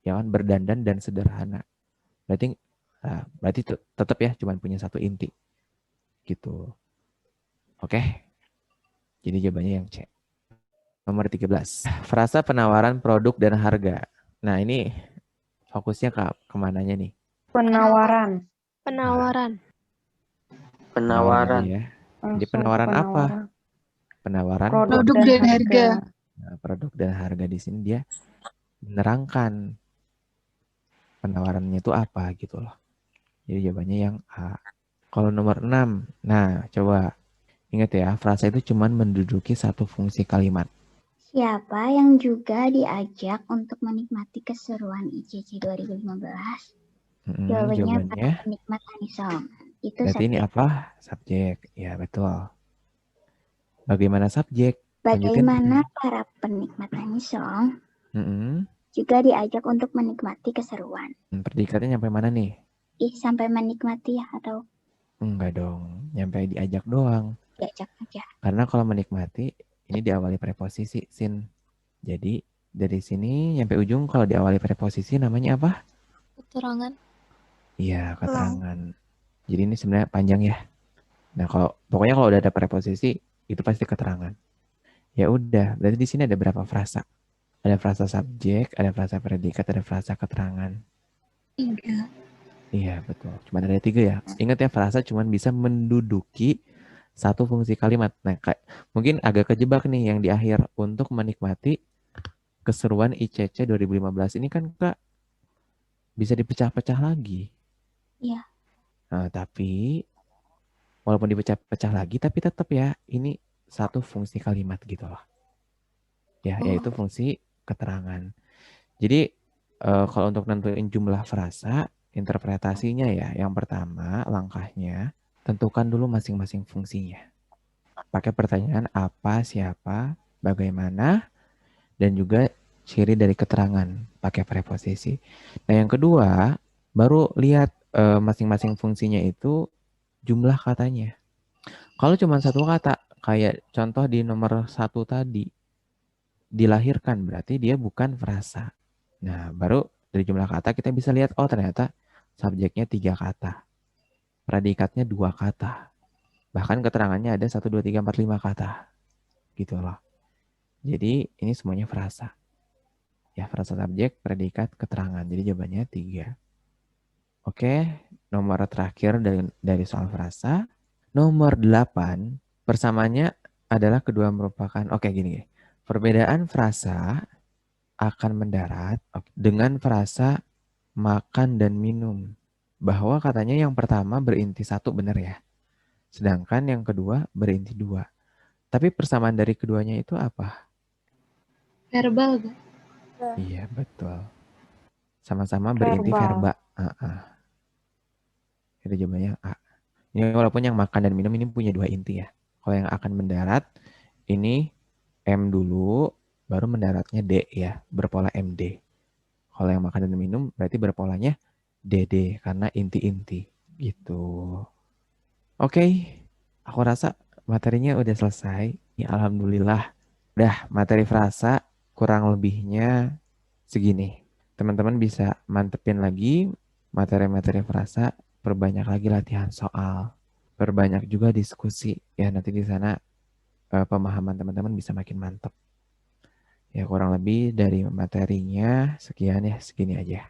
Ya kan, berdandan dan sederhana. Berarti tetap ya cuma punya 1 inti. Gitu. Oke. Jadi jawabannya yang C. Nomor 13. Frasa penawaran produk dan harga. Nah, ini fokusnya kemananya nih? Penawaran. Penawaran. Penawaran. Ya. Jadi penawaran apa? Penawaran Produk dan harga. Nah, produk dan harga di sini dia menerangkan penawarannya itu apa gitu loh. Jadi jawabannya yang A. Kalau nomor 6, nah coba ingat ya, frasa itu cuma menduduki 1 fungsi kalimat. Siapa yang juga diajak untuk menikmati keseruan ICC 2015? Jawabannya para Jawabannya penikmat Anisong. Itu berarti ini subjek. apa? Subjek. Ya, betul. Bagaimana subjek? Lanjutin. Bagaimana para penikmat Anisong Mm-mm. juga diajak untuk menikmati keseruan. Predikatnya nyampe mana nih? Sampai menikmati ya atau Enggak dong, nyampe diajak doang. diajak aja. Karena kalau menikmati, ini diawali preposisi, Sin. Jadi, dari sini nyampe ujung kalau diawali preposisi namanya apa? Keterangan. Iya, keterangan. Jadi ini sebenarnya panjang ya. Nah, pokoknya kalau udah ada preposisi, itu pasti keterangan. Ya udah, berarti di sini ada berapa frasa? Ada frasa subjek, ada frasa predikat, ada frasa keterangan. 3. Iya, betul. Cuma ada 3 ya. Ingat ya, frasa cuma bisa menduduki satu fungsi kalimat. Nah, mungkin agak kejebak nih yang di akhir. Untuk menikmati keseruan ICC 2015 ini kan Kak bisa dipecah-pecah lagi. Iya. Nah, tapi walaupun dipecah-pecah lagi, tapi tetap ya ini satu fungsi kalimat gitu loh. Ya, yaitu fungsi keterangan. Jadi kalau untuk nentuin jumlah frasa, interpretasinya ya, yang pertama langkahnya tentukan dulu masing-masing fungsinya. Pakai pertanyaan apa, siapa, bagaimana, dan juga ciri dari keterangan pakai preposisi. Nah, yang kedua, baru lihat masing-masing fungsinya itu jumlah katanya. Kalau cuma satu kata, kayak contoh di nomor 1 tadi, dilahirkan berarti dia bukan frasa. Nah, baru dari jumlah kata kita bisa lihat, oh ternyata subjeknya 3 kata. Predikatnya 2 kata. Bahkan keterangannya ada 1, 2, 3, 4, 5 kata. Gitu loh. Jadi ini semuanya frasa. Ya, frasa subjek, predikat, keterangan. Jadi jawabannya 3. Oke, nomor terakhir dari soal frasa. Nomor 8, persamaannya adalah kedua merupakan, gini. Perbedaan frasa akan mendarat dengan frasa makan dan minum. Bahwa katanya yang pertama berinti 1 benar ya. Sedangkan yang kedua berinti 2. Tapi persamaan dari keduanya itu apa? Verbal, Kak. Iya, betul. Sama-sama berinti verba. Itu jawabannya A. Ini walaupun yang makan dan minum ini punya 2 inti ya. Kalau yang akan mendarat, ini M dulu, baru mendaratnya D ya, berpola MD. Kalau yang makan dan minum berarti berpolanya DD karena inti-inti gitu. Oke, aku rasa materinya udah selesai. Ya, alhamdulillah. Udah materi frasa kurang lebihnya segini. Teman-teman bisa mantepin lagi materi-materi frasa, perbanyak lagi latihan soal, perbanyak juga diskusi. Ya nanti di sana pemahaman teman-teman bisa makin mantap. Ya kurang lebih dari materinya sekian ya, segini aja.